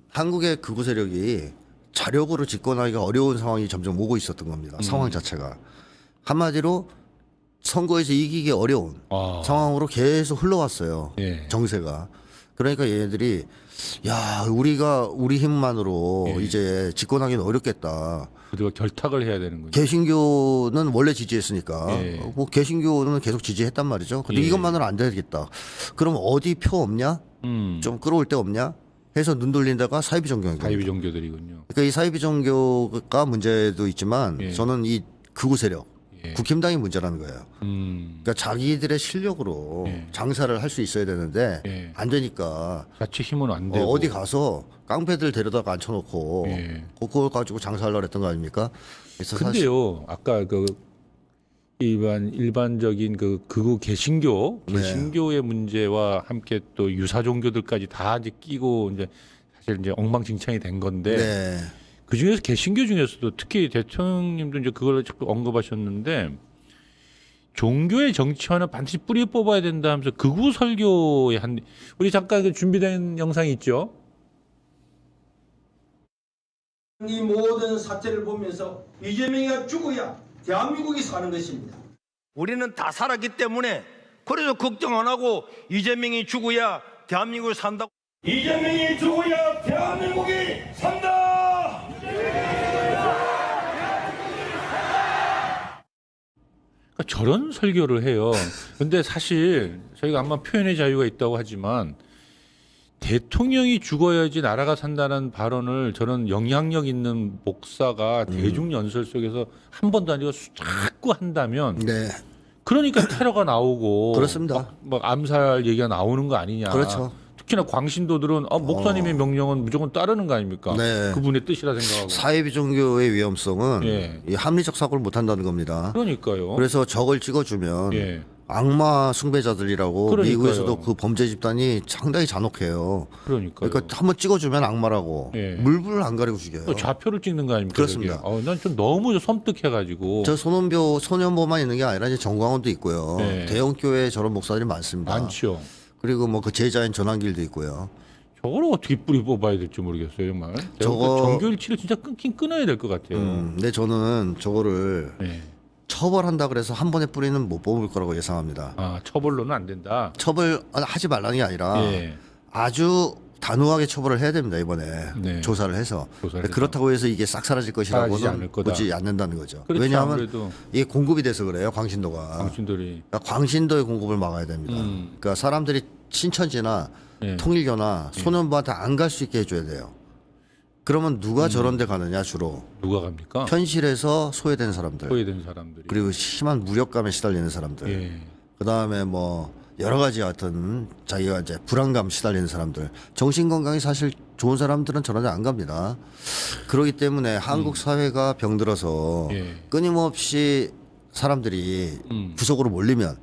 한국의 극우 세력이 자력으로 집권하기가 어려운 상황이 점점 오고 있었던 겁니다. 상황 자체가 한마디로 선거에서 이기기 어려운 상황으로 계속 흘러왔어요. 예. 정세가. 그러니까 얘네들이 야 우리가 우리 힘만으로 이제 집권하기는 어렵겠다. 우리가 결탁을 해야 되는 거죠. 개신교는 원래 지지했으니까 예. 뭐 개신교는 계속 지지했단 말이죠. 근데 예. 이것만으로는 안 되겠다. 그럼 어디 표 없냐? 좀 끌어올 데 없냐? 해서 눈 돌린다가 사이비 종교인 겁니다. 사이비 종교들이군요. 그러니까 이 사이비 종교가 문제도 있지만 예. 저는 이 극우 세력 예. 국힘당이 문제라는 거예요. 그러니까 자기들의 실력으로 예. 장사를 할 수 있어야 되는데 예. 안 되니까 자체 힘은 안 되고 어디 가서 깡패들 데려다가 앉혀놓고 예. 그걸 가지고 장사하려고 했던 거 아닙니까? 그래서 근데요, 아까 그 일반적인 그 극우 개신교의 문제와 함께 또 유사 종교들까지 다 이제 끼고 이제 사실 이제 엉망진창이 된 건데 네. 그 중에서 개신교 중에서도 특히 대통령님도 이제 그걸 자꾸 언급하셨는데 종교의 정치화는 반드시 뿌리 뽑아야 된다 하면서 극우 설교의 우리 잠깐 그 준비된 영상이 있죠. 이 모든 사태를 보면서 이재명이가 죽어야 대한민국이 사는 것입니다. 우리는 다 살았기 때문에 그래서 걱정 안 하고 이재명이 죽어야 대한민국을 산다고. 이재명이 죽어야 대한민국이 산다. 그러니까 저런 설교를 해요. 근데 사실 저희가 아마 표현의 자유가 있다고 하지만 대통령이 죽어야지 나라가 산다는 발언을 저는 영향력 있는 목사가 대중연설 속에서 한 번도 아니고 자꾸 한다면 네. 그러니까 테러가 나오고 그렇습니다. 막 암살 얘기가 나오는 거 아니냐. 그렇죠. 특히나 광신도들은 목사님의 명령은 무조건 따르는 거 아닙니까? 네. 그분의 뜻이라 생각하고. 사이비 종교의 위험성은 예. 이 합리적 사고를 못 한다는 겁니다. 그러니까요. 그래서 적을 찍어주면 예. 악마 숭배자들이라고 그러니까요. 미국에서도 그 범죄 집단이 상당히 잔혹해요. 그러니까요. 그러니까 한번 찍어주면 악마라고 예. 물불을 안 가리고 죽여요. 좌표를 찍는 거 아닙니까? 그렇습니다. 난 좀 너무 섬뜩해가지고. 저 소년보만 있는 게 아니라 이제 정광훈도 있고요. 네. 대형 교회 저런 목사들이 많습니다. 많죠. 그리고 뭐 그 제자인 전환길도 있고요. 저걸 어떻게 뿌리 뽑아야 될지 모르겠어요 정말. 저거- 정교일치를 진짜 끊어야 될 것 같아요. 근데 저는 저거를 네. 처벌한다 그래서 한 번에 뿌리는 못 뽑을 거라고 예상합니다. 아 처벌로는 안 된다. 처벌하지 말라는 게 아니라 예. 아주 단호하게 처벌을 해야 됩니다 이번에 네. 조사를 해서. 조사를 해서. 그렇다고 해서 이게 싹 사라질 사라지지 것이라고는 않을 거다. 보지 않는다는 거죠. 그렇죠, 왜냐하면 아무래도. 이게 공급이 돼서 그래요 광신도가. 당신들이 그러니까 광신도의 공급을 막아야 됩니다. 그러니까 사람들이 신천지나 네. 통일교나 소년부한테 안 갈 수 있게 해줘야 돼요. 그러면 누가 저런 데 가느냐 주로 누가 갑니까? 현실에서 소외된 사람들 소외된 사람들이. 그리고 심한 무력감에 시달리는 사람들 예. 그다음에 뭐 여러 가지 같은 자기가 이제 불안감 시달리는 사람들 정신 건강이 사실 좋은 사람들은 저런 데 안 갑니다. 그렇기 때문에 한국 사회가 병들어서 예. 끊임없이 사람들이 구석으로 몰리면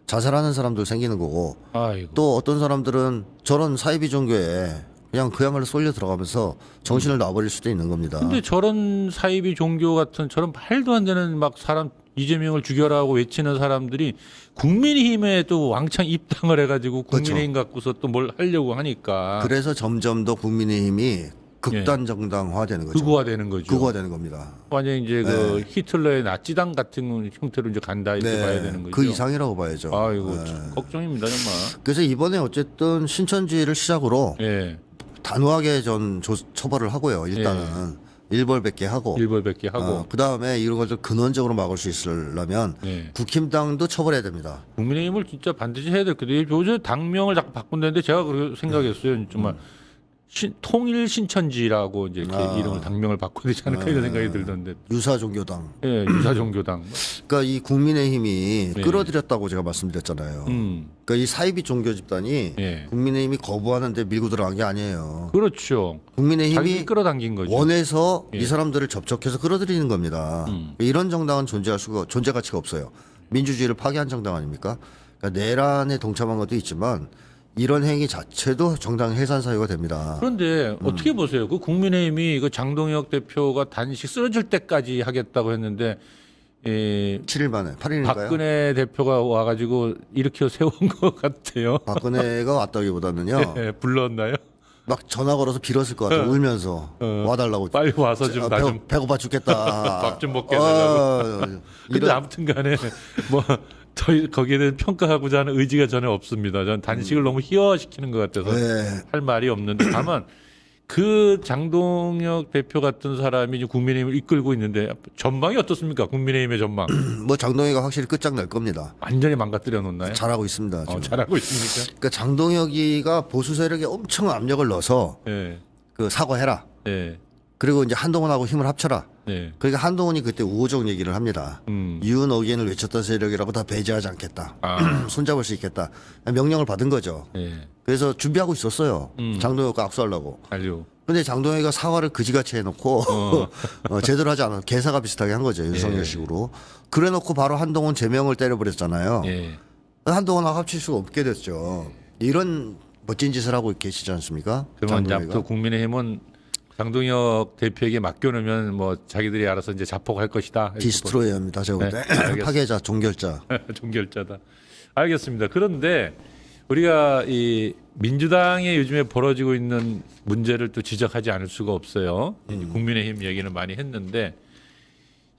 자살하는 사람들 생기는 거고 아이고. 또 어떤 사람들은 저런 사이비 종교에 그냥 그야말로 쏠려 들어가면서 정신을 놔버릴 수도 있는 겁니다. 근데 저런 사이비 종교 같은 저런 말도 안 되는 막 사람 이재명을 죽여라고 외치는 사람들이 국민의힘에 또 왕창 입당을 해가지고 국민의힘 갖고서 또 뭘 하려고 하니까 그래서 점점 더 국민의힘이 극단 정당화되는 거죠. 극우화되는 거죠. 극우화되는 겁니다. 완전 이제 그 히틀러의 나치당 같은 형태로 이제 간다 이렇게 봐야 되는 거죠. 그 이상이라고 봐야죠. 아이고 네. 참 걱정입니다 정말. 그래서 이번에 어쨌든 신천지를 시작으로 예. 단호하게 전 처벌을 하고요. 일단은 일벌백계 하고 일벌백계 하고 그 다음에 이런 것을 근원적으로 막을 수 있으려면 네. 국힘당도 처벌해야 됩니다. 국민의힘을 진짜 반드시 해야 될 거예요. 요즘 당명을 자꾸 바꾼다는데 제가 그렇게 생각했어요. 정말 통일 신천지라고 이제 이렇게 이름을 당명을 바꿔야 되지 않을까 이런 생각이 들던데. 유사종교당. 예, 유사종교당. 그러니까 이 국민의힘이 네. 끌어들였다고 제가 말씀드렸잖아요. 그러니까 이 사이비 종교 집단이 예. 국민의힘이 거부하는데 밀고 들어간 게 아니에요. 그렇죠. 자기 국민의힘이 끌어당긴 거죠. 원해서 예. 이 사람들을 접촉해서 끌어들이는 겁니다. 이런 정당은 존재 가치가 없어요. 민주주의를 파괴한 정당 아닙니까? 그러니까 내란에 동참한 것도 있지만 이런 행위 자체도 정당 해산 사유가 됩니다. 그런데 어떻게 보세요? 그 국민의힘이 그 장동혁 대표가 단식 쓰러질 때까지 하겠다고 했는데 7일 만에 8일인가요? 박근혜 대표가 와가지고 일으켜 세운 것 같아요. 박근혜가 왔다기보다는요. 예, 불렀나요? 막 전화 걸어서 빌었을 것 같아요. 울면서 와달라고. 빨리 와서 좀 나 좀 배고파 죽겠다. 밥 좀 먹게 해달라고. 근데 이런 아무튼간에 뭐 저희 거기에 대해 평가하고자 하는 의지가 전혀 없습니다. 전 단식을 너무 희화화시키는 것 같아서 네. 할 말이 없는데 다만 그 장동혁 대표 같은 사람이 지금 국민의힘을 이끌고 있는데 전망이 어떻습니까? 국민의힘의 전망 뭐 장동혁이가 확실히 끝장날 겁니다. 완전히 망가뜨려 놓나요? 잘하고 있습니다. 지금. 잘하고 있습니까? 그러니까 장동혁이가 보수 세력에 엄청 압력을 넣어서 네, 그 사과해라. 네, 그리고 이제 한동훈하고 힘을 합쳐라. 네. 그러니까 한동훈이 그때 우호적 얘기를 합니다. 유은어기엔을 외쳤던 세력이라고 다 배제하지 않겠다. 손잡을 수 있겠다. 명령을 받은 거죠. 네. 그래서 준비하고 있었어요. 장동혁과 악수하려고. 알죠. 근데 장동혁이가 사과를 그지같이 해놓고 제대로 하지 않아 개사가 비슷하게 한 거죠. 윤석열식으로. 그래놓고 바로 한동훈 제명을 때려버렸잖아요. 예. 한동훈하고 합칠 수가 없게 됐죠. 이런 멋진 짓을 하고 계시지 않습니까? 그러면 이제 장동혁이가. 앞으로 국민의힘은 장동혁 대표에게 맡겨놓으면 뭐 자기들이 알아서 이제 자폭할 것이다. 이렇게 디스트로이어입니다. 제가 볼 때. 네, 알겠습니다. 파괴자, 종결자. 종결자다. 알겠습니다. 그런데 우리가 이 민주당에 요즘에 벌어지고 있는 문제를 또 지적하지 않을 수가 없어요. 이제 국민의힘 얘기는 많이 했는데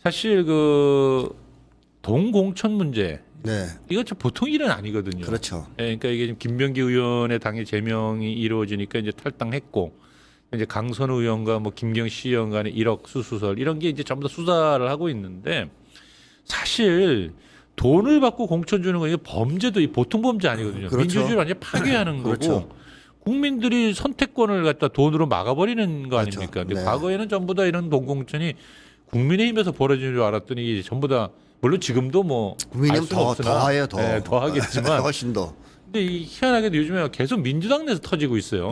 사실 그 동공천 문제 네. 이거 참 보통 일은 아니거든요. 그렇죠. 예, 그러니까 이게 지금 김병기 의원의 당의 제명이 이루어지니까 이제 탈당했고 이제 강선우 의원과 뭐 김경시 의원 간의 1억 수수설 이런 게 이제 전부 다 수사를 하고 있는데 사실 돈을 받고 공천 주는 건 이게 범죄도 이 보통 범죄 아니거든요. 그렇죠. 민주주의를 완전 히 파괴하는 그렇죠. 거고 국민들이 선택권을 갖다 돈으로 막아버리는 거 그렇죠. 아닙니까? 근데 네. 과거에는 전부 다 이런 동공천이 국민의힘에서 벌어지는 줄 알았더니 이게 전부 다 물론 지금도 뭐 국민의힘 알 수는 없으나 더해요, 더. 네, 더 하겠지만 훨씬 더. 근데 이 희한하게도 요즘에 계속 민주당 내에서 터지고 있어요.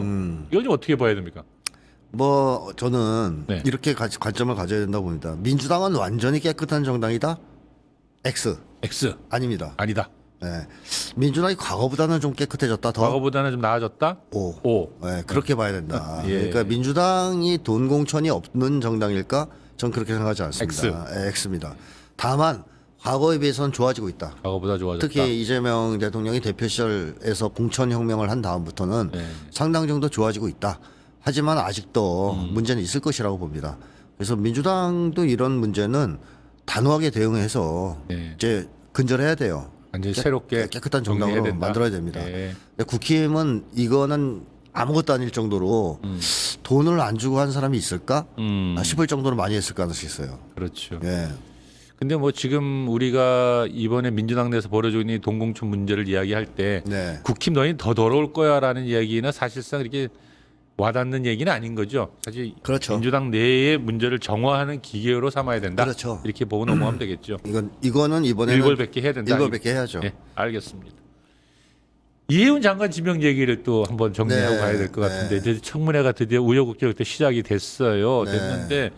이걸 좀 어떻게 봐야 됩니까? 뭐 저는 네. 이렇게 관점을 가져야 된다고 봅니다. 민주당은 완전히 깨끗한 정당이다? X. X 아닙니다. 아니다. 네. 민주당이 과거보다는 좀 깨끗해졌다. 더 과거보다는 좀 나아졌다. O. O. 네, 그렇게 봐야 된다. 예. 그러니까 민주당이 돈 공천이 없는 정당일까? 전 그렇게 생각하지 않습니다. X. 네, X입니다. 다만 과거에 비해서는 좋아지고 있다. 과거보다 좋아졌다. 특히 이재명 대통령이 대표 시절에서 공천혁명을 한 다음부터는 네. 상당 정도 좋아지고 있다. 하지만 아직도 문제는 있을 것이라고 봅니다. 그래서 민주당도 이런 문제는 단호하게 대응해서 네. 이제 근절해야 돼요. 완전히 새롭게 깨끗한 정리해야 정당으로 된다. 만들어야 됩니다. 네. 근데 국힘은 이거는 아무것도 아닐 정도로 돈을 안 주고 한 사람이 있을까 싶을 정도로 많이 했을 가능성이 있어요. 그렇죠. 예. 근데 뭐 지금 우리가 이번에 민주당 내에서 벌어지고 있는 이 동공천 문제를 이야기할 때 네. 국힘 너희 더 더러울 거야라는 이야기는 사실상 이렇게 와닿는 얘기는 아닌 거죠. 사실 그렇죠. 민주당 내의 문제를 정화하는 기계로 삼아야 된다. 그렇죠. 이렇게 보고 넘어가면 되겠죠. 이거는 이번에는 일벌백계 해야 된다. 일벌백계 해야죠. 네, 알겠습니다. 이해운 장관 지명 얘기를 또 한번 정리하고 네, 가야 될 것 네. 같은데 이제 청문회가 드디어 우여곡절 때 시작이 됐어요. 네. 됐는데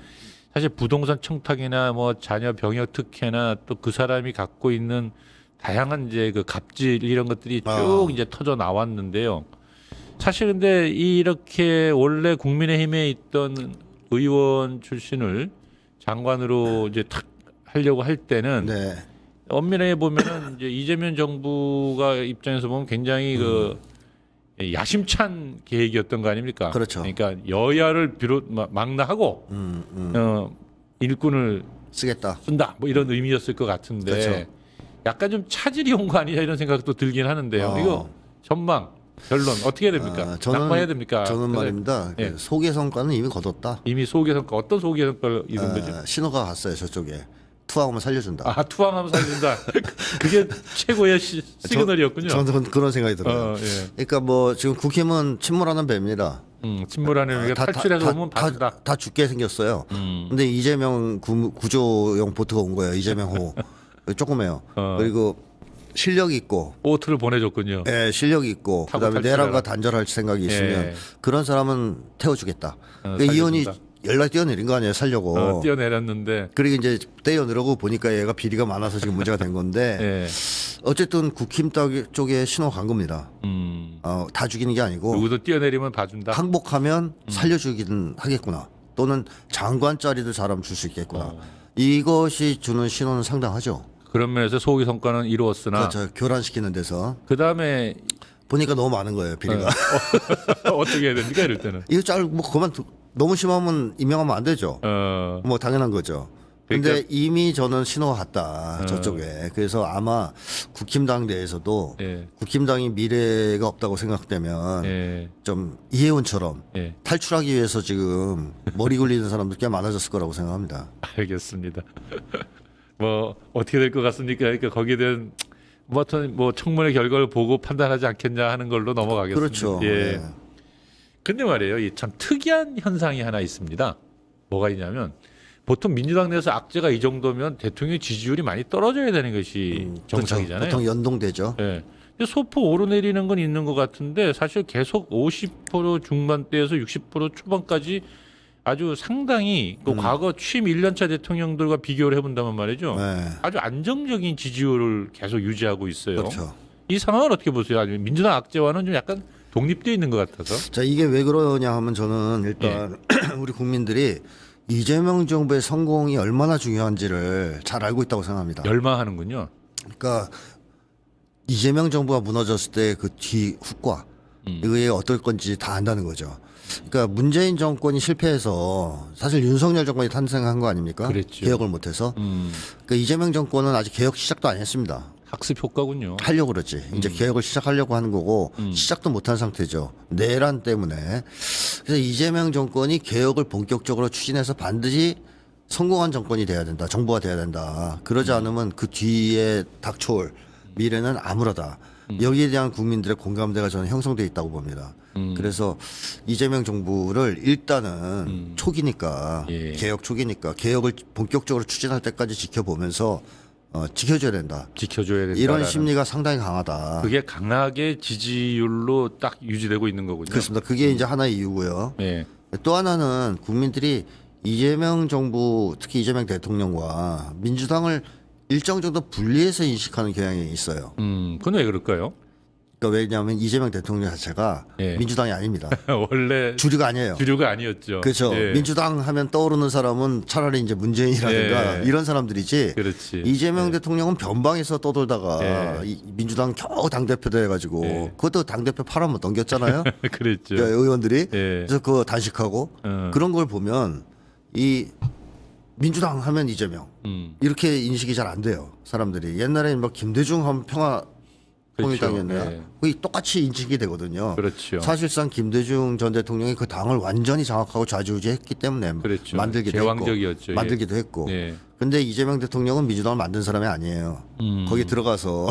사실 부동산 청탁이나 뭐 자녀 병역 특혜나 또 그 사람이 갖고 있는 다양한 이제 그 갑질 이런 것들이 쭉 이제 터져 나왔는데요. 사실 근데 이렇게 원래 국민의힘에 있던 의원 출신을 장관으로 이제 탁 하려고 할 때는 네. 엄밀하게 보면은 이제 이재명 정부가 입장에서 보면 굉장히 그 야심찬 계획이었던 거 아닙니까? 그렇죠. 그러니까 여야를 비롯 망라하고 일꾼을 쓰겠다. 쓴다 뭐 이런 의미였을 것 같은데 그렇죠. 약간 좀 차질이 온 거 아니냐 이런 생각도 들긴 하는데요. 이거 전망 결론 어떻게 해야 됩니까? 낙마해야 됩니까? 저는 그래서 말입니다. 예. 그 소개 성과는 이미 거뒀다. 이미 소개 성과 어떤 소개 성과를 이룬 거죠? 신호가 갔어요 저쪽에. 투하하면 살려준다. 아 투항하면 살린다. 그게 최고의 시그널이었군요. 저는 그런 생각이 들어요. 예. 그러니까 뭐 지금 국힘은 침몰하는 배입니다. 침몰하는 의미가 탈출해서 오면 봐준다. 다 죽게 생겼어요. 근데 이재명 구조용 보트가 온 거예요. 이재명호. 조그매요. 그리고 실력이 있고, 보트를 보내줬군요. 예, 실력이 있고, 타고 그다음에 탈출해라. 내란과 단절할 생각이 있으면 예. 그런 사람은 태워주겠다. 그러니까 이 살려준다. 의원이 연락 뛰어내린 거 아니에요, 살려고. 뛰어내렸는데 그리고 이제 떼어내려고 보니까 얘가 비리가 많아서 지금 문제가 된 건데 예. 어쨌든 국힘 쪽에 신호가 간 겁니다. 다 죽이는 게 아니고 누구도 뛰어내리면 봐준다. 항복하면 살려주기는 하겠구나. 또는 장관 자리도 잘하면 줄 수 있겠구나. 이것이 주는 신호는 상당하죠. 그런 면에서 소기 성과는 이루었으나 그렇죠. 교란시키는 데서 그다음에 보니까 너무 많은 거예요, 비리가. 어떻게 해야 됩니까 이럴 때는? 이거 뭐 그만 너무 심하면 임명하면 안 되죠. 뭐 당연한 거죠. 근데 그러니까- 이미 저는 신호가 갔다 저쪽에. 그래서 아마 국힘당 내에서도 예. 국힘당이 미래가 없다고 생각되면 예. 좀 이혜훈처럼 예. 탈출하기 위해서 지금 머리 굴리는 사람들 꽤 많아졌을 거라고 생각합니다. 알겠습니다. 뭐 어떻게 될 것 같습니까? 그러니까 거기에 대한 뭐 어떤 뭐 청문회 결과를 보고 판단하지 않겠냐 하는 걸로 넘어가겠습니다. 그렇죠. 예. 네. 근데 말이에요. 이 참 특이한 현상이 하나 있습니다. 뭐가 있냐면 보통 민주당 내에서 악재가 이 정도면 대통령 지지율이 많이 떨어져야 되는 것이 정상이잖아요. 그렇죠. 보통 연동되죠. 예. 근데 소폭 오르내리는 건 있는 것 같은데 사실 계속 50% 중반대에서 60% 초반까지 아주 상당히 그 과거 취임 1년차 대통령들과 비교를 해본다면 말이죠. 네. 아주 안정적인 지지율을 계속 유지하고 있어요. 그렇죠. 이 상황을 어떻게 보세요? 아주 민주당 악재와는 좀 약간 독립되어 있는 것 같아서. 자, 이게 왜 그러냐 하면 저는 일단 우리 국민들이 이재명 정부의 성공이 얼마나 중요한지를 잘 알고 있다고 생각합니다. 열망하는군요. 그러니까 이재명 정부가 무너졌을 때 그 뒤 후과 이게 어떨 건지 다 안다는 거죠. 그러니까 문재인 정권이 실패해서 사실 윤석열 정권이 탄생한 거 아닙니까? 그랬죠. 개혁을 못해서. 그러니까 이재명 정권은 아직 개혁 시작도 안 했습니다. 학습 효과군요. 하려고 그러지. 이제 개혁을 시작하려고 하는 거고 시작도 못한 상태죠. 내란 때문에. 그래서 이재명 정권이 개혁을 본격적으로 추진해서 반드시 성공한 정권이 돼야 된다. 정부가 돼야 된다. 그러지 않으면 그 뒤에 닥쳐올 미래는 암울하다. 여기에 대한 국민들의 공감대가 저는 형성돼 있다고 봅니다. 그래서 이재명 정부를 일단은 초기니까 예. 개혁 초기니까 개혁을 본격적으로 추진할 때까지 지켜보면서 지켜줘야 된다. 지켜줘야 된다. 이런 심리가 상당히 강하다. 그게 강하게 지지율로 딱 유지되고 있는 거군요. 그렇습니다. 그게 이제 하나의 이유고요. 예. 또 하나는 국민들이 이재명 정부, 특히 이재명 대통령과 민주당을 일정 정도 분리해서 인식하는 경향이 있어요. 그건 왜 그럴까요? 그러니까 왜냐하면 이재명 대통령 자체가 예. 민주당이 아닙니다. 원래 주류가 아니에요. 주류가 아니었죠. 그렇죠. 예. 민주당 하면 떠오르는 사람은 차라리 이제 문재인이라든가 예. 이런 사람들이지. 그렇지. 이재명 예. 대통령은 변방에서 떠돌다가 예. 이 민주당 겨우 당대표 돼가지고 예. 그것도 당대표 팔아면 넘겼잖아요. 그랬죠. 의원들이. 예. 그래서 그거 단식하고 그런 걸 보면 이 민주당 하면 이재명 이렇게 인식이 잘 안 돼요. 사람들이. 옛날에 막 김대중 하면 통일당이었네요. 그렇죠. 예. 그게 똑같이 인식이 되거든요. 그렇죠. 사실상 김대중 전 대통령이 그 당을 완전히 장악하고 좌지우지했기 때문에 그렇죠. 만들기도 제왕적이었죠. 했고 만들기도 했고. 예. 근데 이재명 대통령은 민주당을 만든 사람이 아니에요. 거기 들어가서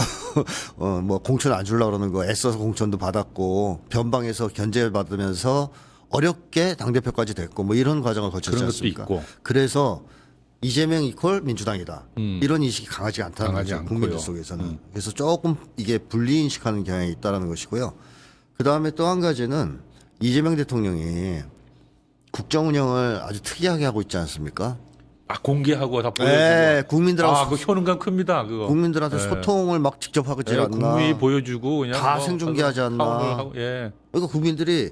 뭐 공천 안 주려고 그러는 거 애써서 공천도 받았고 변방에서 견제받으면서 어렵게 당대표까지 됐고 뭐 이런 과정을 거쳤지 그런 것도 않습니까? 있고. 그래서 이재명 이퀄 민주당이다. 이런 인식이 강하지 않다는 강하지 거죠. 않고요. 국민들 속에서는. 그래서 조금 이게 분리인식하는 경향이 있다는 것이고요. 그다음에 또 한 가지는 이재명 대통령이 국정 운영을 아주 특이하게 하고 있지 않습니까? 아, 공개하고 다 보여주고. 네, 국민들하고 아, 그 효능감 큽니다. 그거. 국민들한테 네. 소통을 막 직접 하지 예, 않나. 국민이 보여주고 그냥 다 뭐 생중계하지 않나. 파운을 하고, 예. 그러니까 국민들이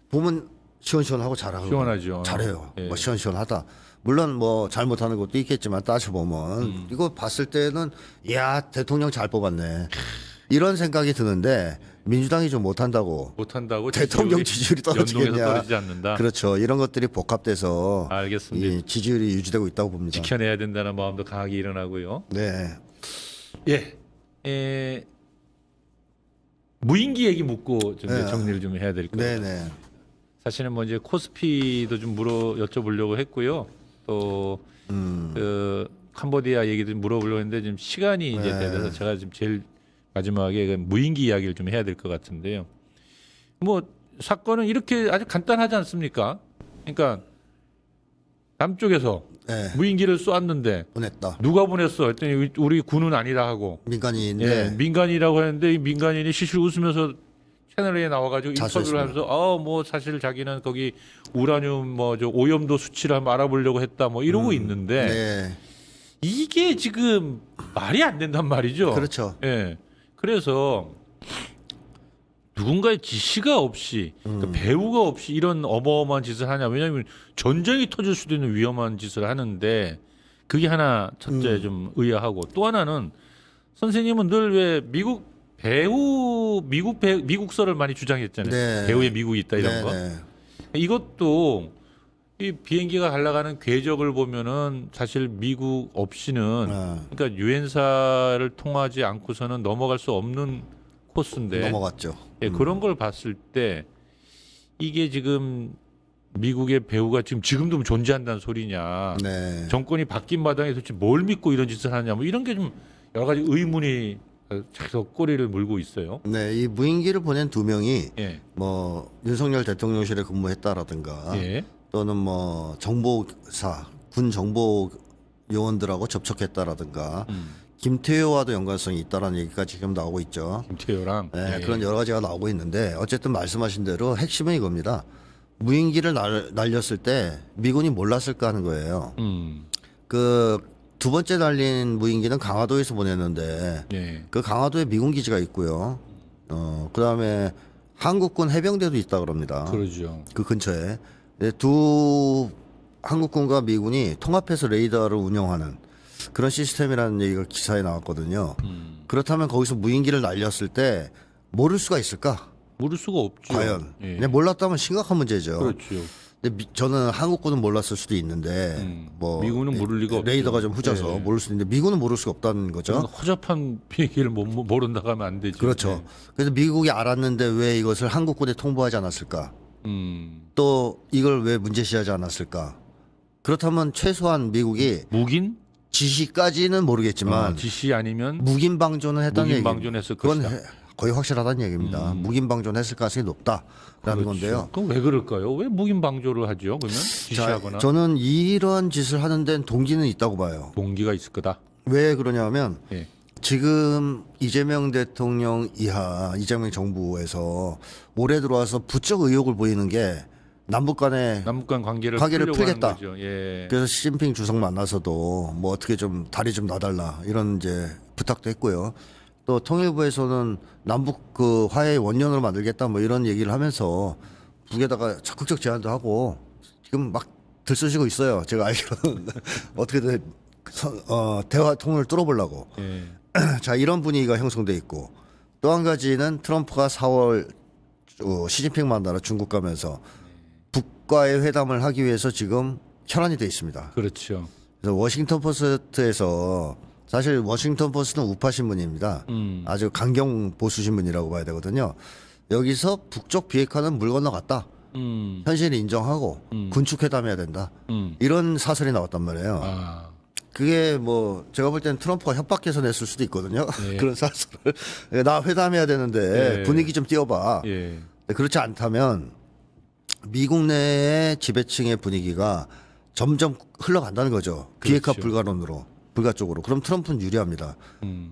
보면 시원시원하고 잘하고 시원하죠. 잘해요. 예. 뭐 시원시원하다. 물론 뭐 잘못하는 것도 있겠지만 따져보면 이거 봤을 때는 야 대통령 잘 뽑았네 이런 생각이 드는데 민주당이 좀 못한다고 못한다고 대통령 지지율이 떨어지겠냐. 연동해서 떨어지지 않는다. 그렇죠. 이런 것들이 복합돼서 알겠습니다. 이 지지율이 유지되고 있다고 봅니다. 지켜내야 된다는 마음도 강하게 일어나고요. 네. 예. 무인기 얘기 묻고 좀 이제 네. 정리를 좀 해야 될 거예요. 네네. 사실은 뭐 이제 코스피도 좀 여쭤보려고 했고요. 또 그 캄보디아 얘기도 좀 물어보려고 했는데 지금 시간이 이제 네. 돼서 제가 지금 제일 마지막에 그 무인기 이야기를 좀 해야 될 것 같은데요. 뭐 사건은 이렇게 아주 간단하지 않습니까? 그러니까 남쪽에서 네. 무인기를 쏘았는데 보냈다. 누가 보냈어? 했더니 우리 군은 아니라 하고 민간인인데 예, 민간이라고 하는데 이 민간인이 실실 웃으면서 채널에 나와가지고 인터뷰를 자수했습니다. 하면서 뭐 사실 자기는 거기 우라늄 뭐 저 오염도 수치를 한번 알아보려고 했다 뭐 이러고 있는데 네. 이게 지금 말이 안 된단 말이죠. 그렇죠. 예. 그래서 누군가의 지시가 없이 그러니까 배우가 없이 이런 어마어마한 짓을 하냐. 왜냐하면 전쟁이 터질 수도 있는 위험한 짓을 하는데 그게 하나 첫째 좀 의아하고 또 하나는 선생님은 늘 왜 미국설을 많이 주장했잖아요. 네. 배우에 미국이 있다 이런 거. 네네. 이것도 이 비행기가 갈라가는 궤적을 보면은 사실 미국 없이는 그러니까 유엔사를 통하지 않고서는 넘어갈 수 없는 코스인데 넘어갔죠. 예, 그런 걸 봤을 때 이게 지금 미국의 배우가 지금도 존재한다는 소리냐? 네. 정권이 바뀐 마당에 도대체 뭘 믿고 이런 짓을 하냐? 뭐 이런 게 좀 여러 가지 의문이 계속 꼬리를 물고 있어요. 네, 이 무인기를 보낸 두 명이 예, 뭐 윤석열 대통령실에 근무했다라든가 예, 또는 뭐 정보사, 군 정보 요원들하고 접촉했다라든가 김태효와도 연관성이 있다라는 얘기가 지금 나오고 있죠. 김태효랑 네, 예. 그런 여러 가지가 나오고 있는데 어쨌든 말씀하신 대로 핵심은 이겁니다. 무인기를 날렸을 때 미군이 몰랐을까 하는 거예요. 그 두 번째 날린 무인기는 강화도에서 보냈는데 예, 그 강화도에 미군 기지가 있고요. 그다음에 한국군 해병대도 있다 그럽니다. 그러죠. 그 근처에 두 한국군과 미군이 통합해서 레이더를 운영하는 그런 시스템이라는 얘기가 기사에 나왔거든요. 그렇다면 거기서 무인기를 날렸을 때 모를 수가 있을까? 모를 수가 없죠. 과연. 예. 근데 몰랐다면 심각한 문제죠. 그렇죠. 근데 저는 한국군은 몰랐을 수도 있는데 뭐 미군은 모를 리가 없죠. 레이더가 좀 후져서 예. 모를 수 있는데 미군은 모를 수가 없다는 저는 거죠. 허접한 비행기를 모른다고 하면 안 되죠. 그렇죠. 그래서 미국이 알았는데 왜 이것을 한국군에 통보하지 않았을까? 또 이걸 왜 문제시하지 않았을까? 그렇다면 최소한 미국이 무긴 지시까지는 모르겠지만 지시 아니면 무긴 방조는 했다는 무긴 얘기. 방조했을 그건 것이다. 거의 확실하다는 얘기입니다. 무긴 방조했을 가능성이 높다라는 건데요. 그럼 왜 그럴까요? 왜 무긴 방조를 하죠? 그러면 자, 지시하거나 저는 이런 짓을 하는 데는 동기는 있다고 봐요. 동기가 있을 거다. 왜 그러냐면 예. 지금 이재명 대통령 이하 이재명 정부에서 올해 들어와서 부쩍 의욕을 보이는 게 남북 간의 남북 간 관계를 풀려고 풀겠다. 하는 거죠. 예. 그래서 시진핑 주석 만나서도 뭐 어떻게 좀 다리 좀 놔달라 이런 이제 부탁도 했고요. 또 통일부에서는 남북 그 화해의 원년으로 만들겠다 뭐 이런 얘기를 하면서 북에다가 적극적 제안도 하고 지금 막 들쑤시고 있어요. 제가 알기로는 어떻게든 대화 통로를 뚫어보려고. 예. 자, 이런 분위기가 형성돼 있고 또 한 가지는 트럼프가 4월 시진핑 만나러 중국 가면서 북과의 회담을 하기 위해서 지금 혈안이 돼 있습니다. 그렇죠. 그래서 워싱턴 포스트에서 사실 워싱턴 포스트는 우파 신문입니다. 아주 강경 보수 신문이라고 봐야 되거든요. 여기서 북쪽 비핵화는 물 건너갔다. 현실을 인정하고 군축 회담해야 된다. 이런 사설이 나왔단 말이에요. 아, 그게 뭐 제가 볼 때는 트럼프가 협박해서 냈을 수도 있거든요. 예. 그런 사설을 나 회담해야 되는데 예. 분위기 좀 띄워봐. 예. 그렇지 않다면 미국 내의 지배층의 분위기가 점점 흘러간다는 거죠. 비핵화 그렇죠. 불가론으로, 불가 쪽으로. 그럼 트럼프는 유리합니다.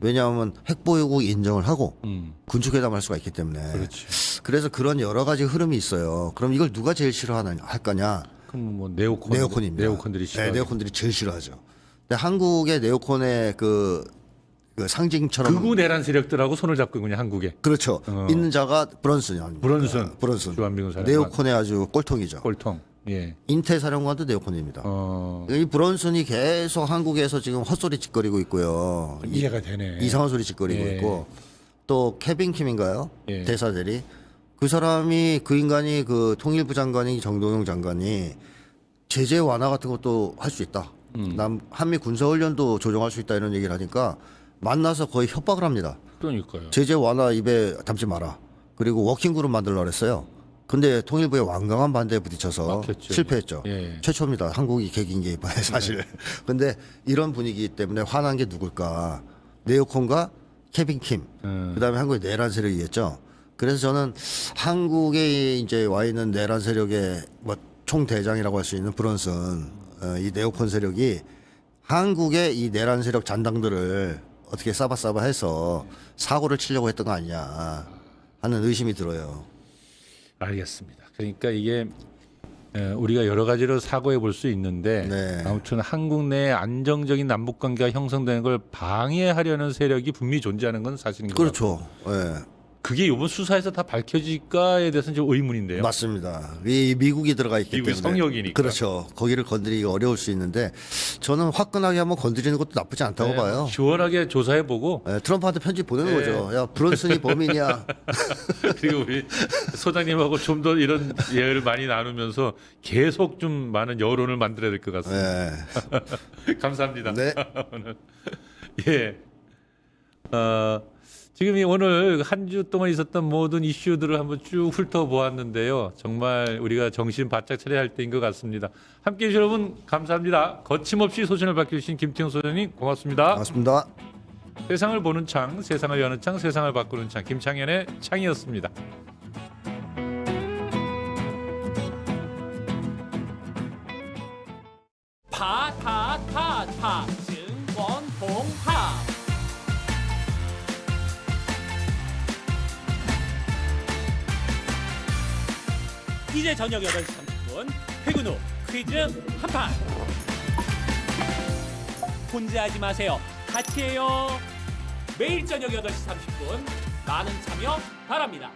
왜냐하면 핵보유국 인정을 하고 군축회담을 할 수가 있기 때문에. 그렇죠. 그래서 그런 여러 가지 흐름이 있어요. 그럼 이걸 누가 제일 싫어하냐 할 거냐? 그럼 뭐 네오콘, 네오콘입니다. 네오콘들이 싫어. 네, 네오콘들이 제일 싫어하죠. 근데 한국의 네오콘의 그 상징처럼 극우 내란 세력들하고 손을 잡고 그냥 한국에 그렇죠. 있는 자가 브런슨이 아닙니까? 브런슨. 브런슨. 주한미군 사령관. 네오콘의 아주 꼴통이죠. 꼴통. 예. 인태 사령관도 네오콘입니다. 이 브런슨이 계속 한국에서 지금 헛소리 짓거리고 있고요. 이해가 되네. 이상한 소리 짓거리고 예. 있고 또 케빈 킴인가요? 예. 대사들이 그 사람이 그 인간이 그 통일부 장관이 정동영 장관이 제재 완화 같은 것도 할 수 있다. 한미 군사훈련도 조정할 수 있다 이런 얘기를 하니까 만나서 거의 협박을 합니다. 그러니까요. 제재 완화 입에 담지 마라. 그리고 워킹그룹 만들려고 했어요. 근데 통일부의 완강한 반대에 부딪혀서 막혔죠. 실패했죠. 예. 최초입니다. 한국이 개긴 게 이번에 사실. 근데 이런 분위기 때문에 화난 게 누굴까? 네오콘과 케빈 킴. 그다음에 한국의 내란 세력이겠죠. 그래서 저는 한국에 이제 와 있는 내란 세력의 뭐 총대장이라고 할 수 있는 브런슨, 이 네오콘 세력이 한국의 이 내란 세력 잔당들을 어떻게 싸바싸바 해서 사고를 치려고 했던 거 아니냐 하는 의심이 들어요. 알겠습니다. 그러니까 이게 우리가 여러 가지로 사고해 볼 수 있는데 네. 아무튼 한국 내 안정적인 남북 관계가 형성되는 걸 방해하려는 세력이 분명히 존재하는 건 사실인 거죠. 그렇죠. 예. 그게 이번 수사에서 다 밝혀질까에 대해서는 좀 의문인데요. 맞습니다. 이 미국이 들어가 있기 미국이 때문에 성역이니까. 그렇죠. 거기를 건드리기가 어려울 수 있는데 저는 화끈하게 한번 건드리는 것도 나쁘지 않다고 봐요. 시원하게 조사해 보고 예, 트럼프한테 편지 보내는 네. 거죠. 야 브런슨이 범인이야. 그리고 우리 소장님하고 좀 더 이런 예를 많이 나누면서 계속 좀 많은 여론을 만들어야 될 것 같습니다. 예. 감사합니다. 네. 오늘 예. 지금 이 오늘 한 주 동안 있었던 모든 이슈들을 한번 쭉 훑어보았는데요. 정말 우리가 정신 바짝 차려야 할 때인 것 같습니다. 함께해 주신 여러분 감사합니다. 거침없이 소신을 밝혀주신 김태형 소장님 고맙습니다. 맞습니다. 세상을 보는 창, 세상을 여는 창, 세상을 바꾸는 창, 김창현의 창이었습니다. 파 증권홍합 이제 저녁 8시 30분 퇴근 후 퀴즈 한판 혼자 하지 마세요. 같이 해요. 매일 저녁 8시 30분 많은 참여 바랍니다.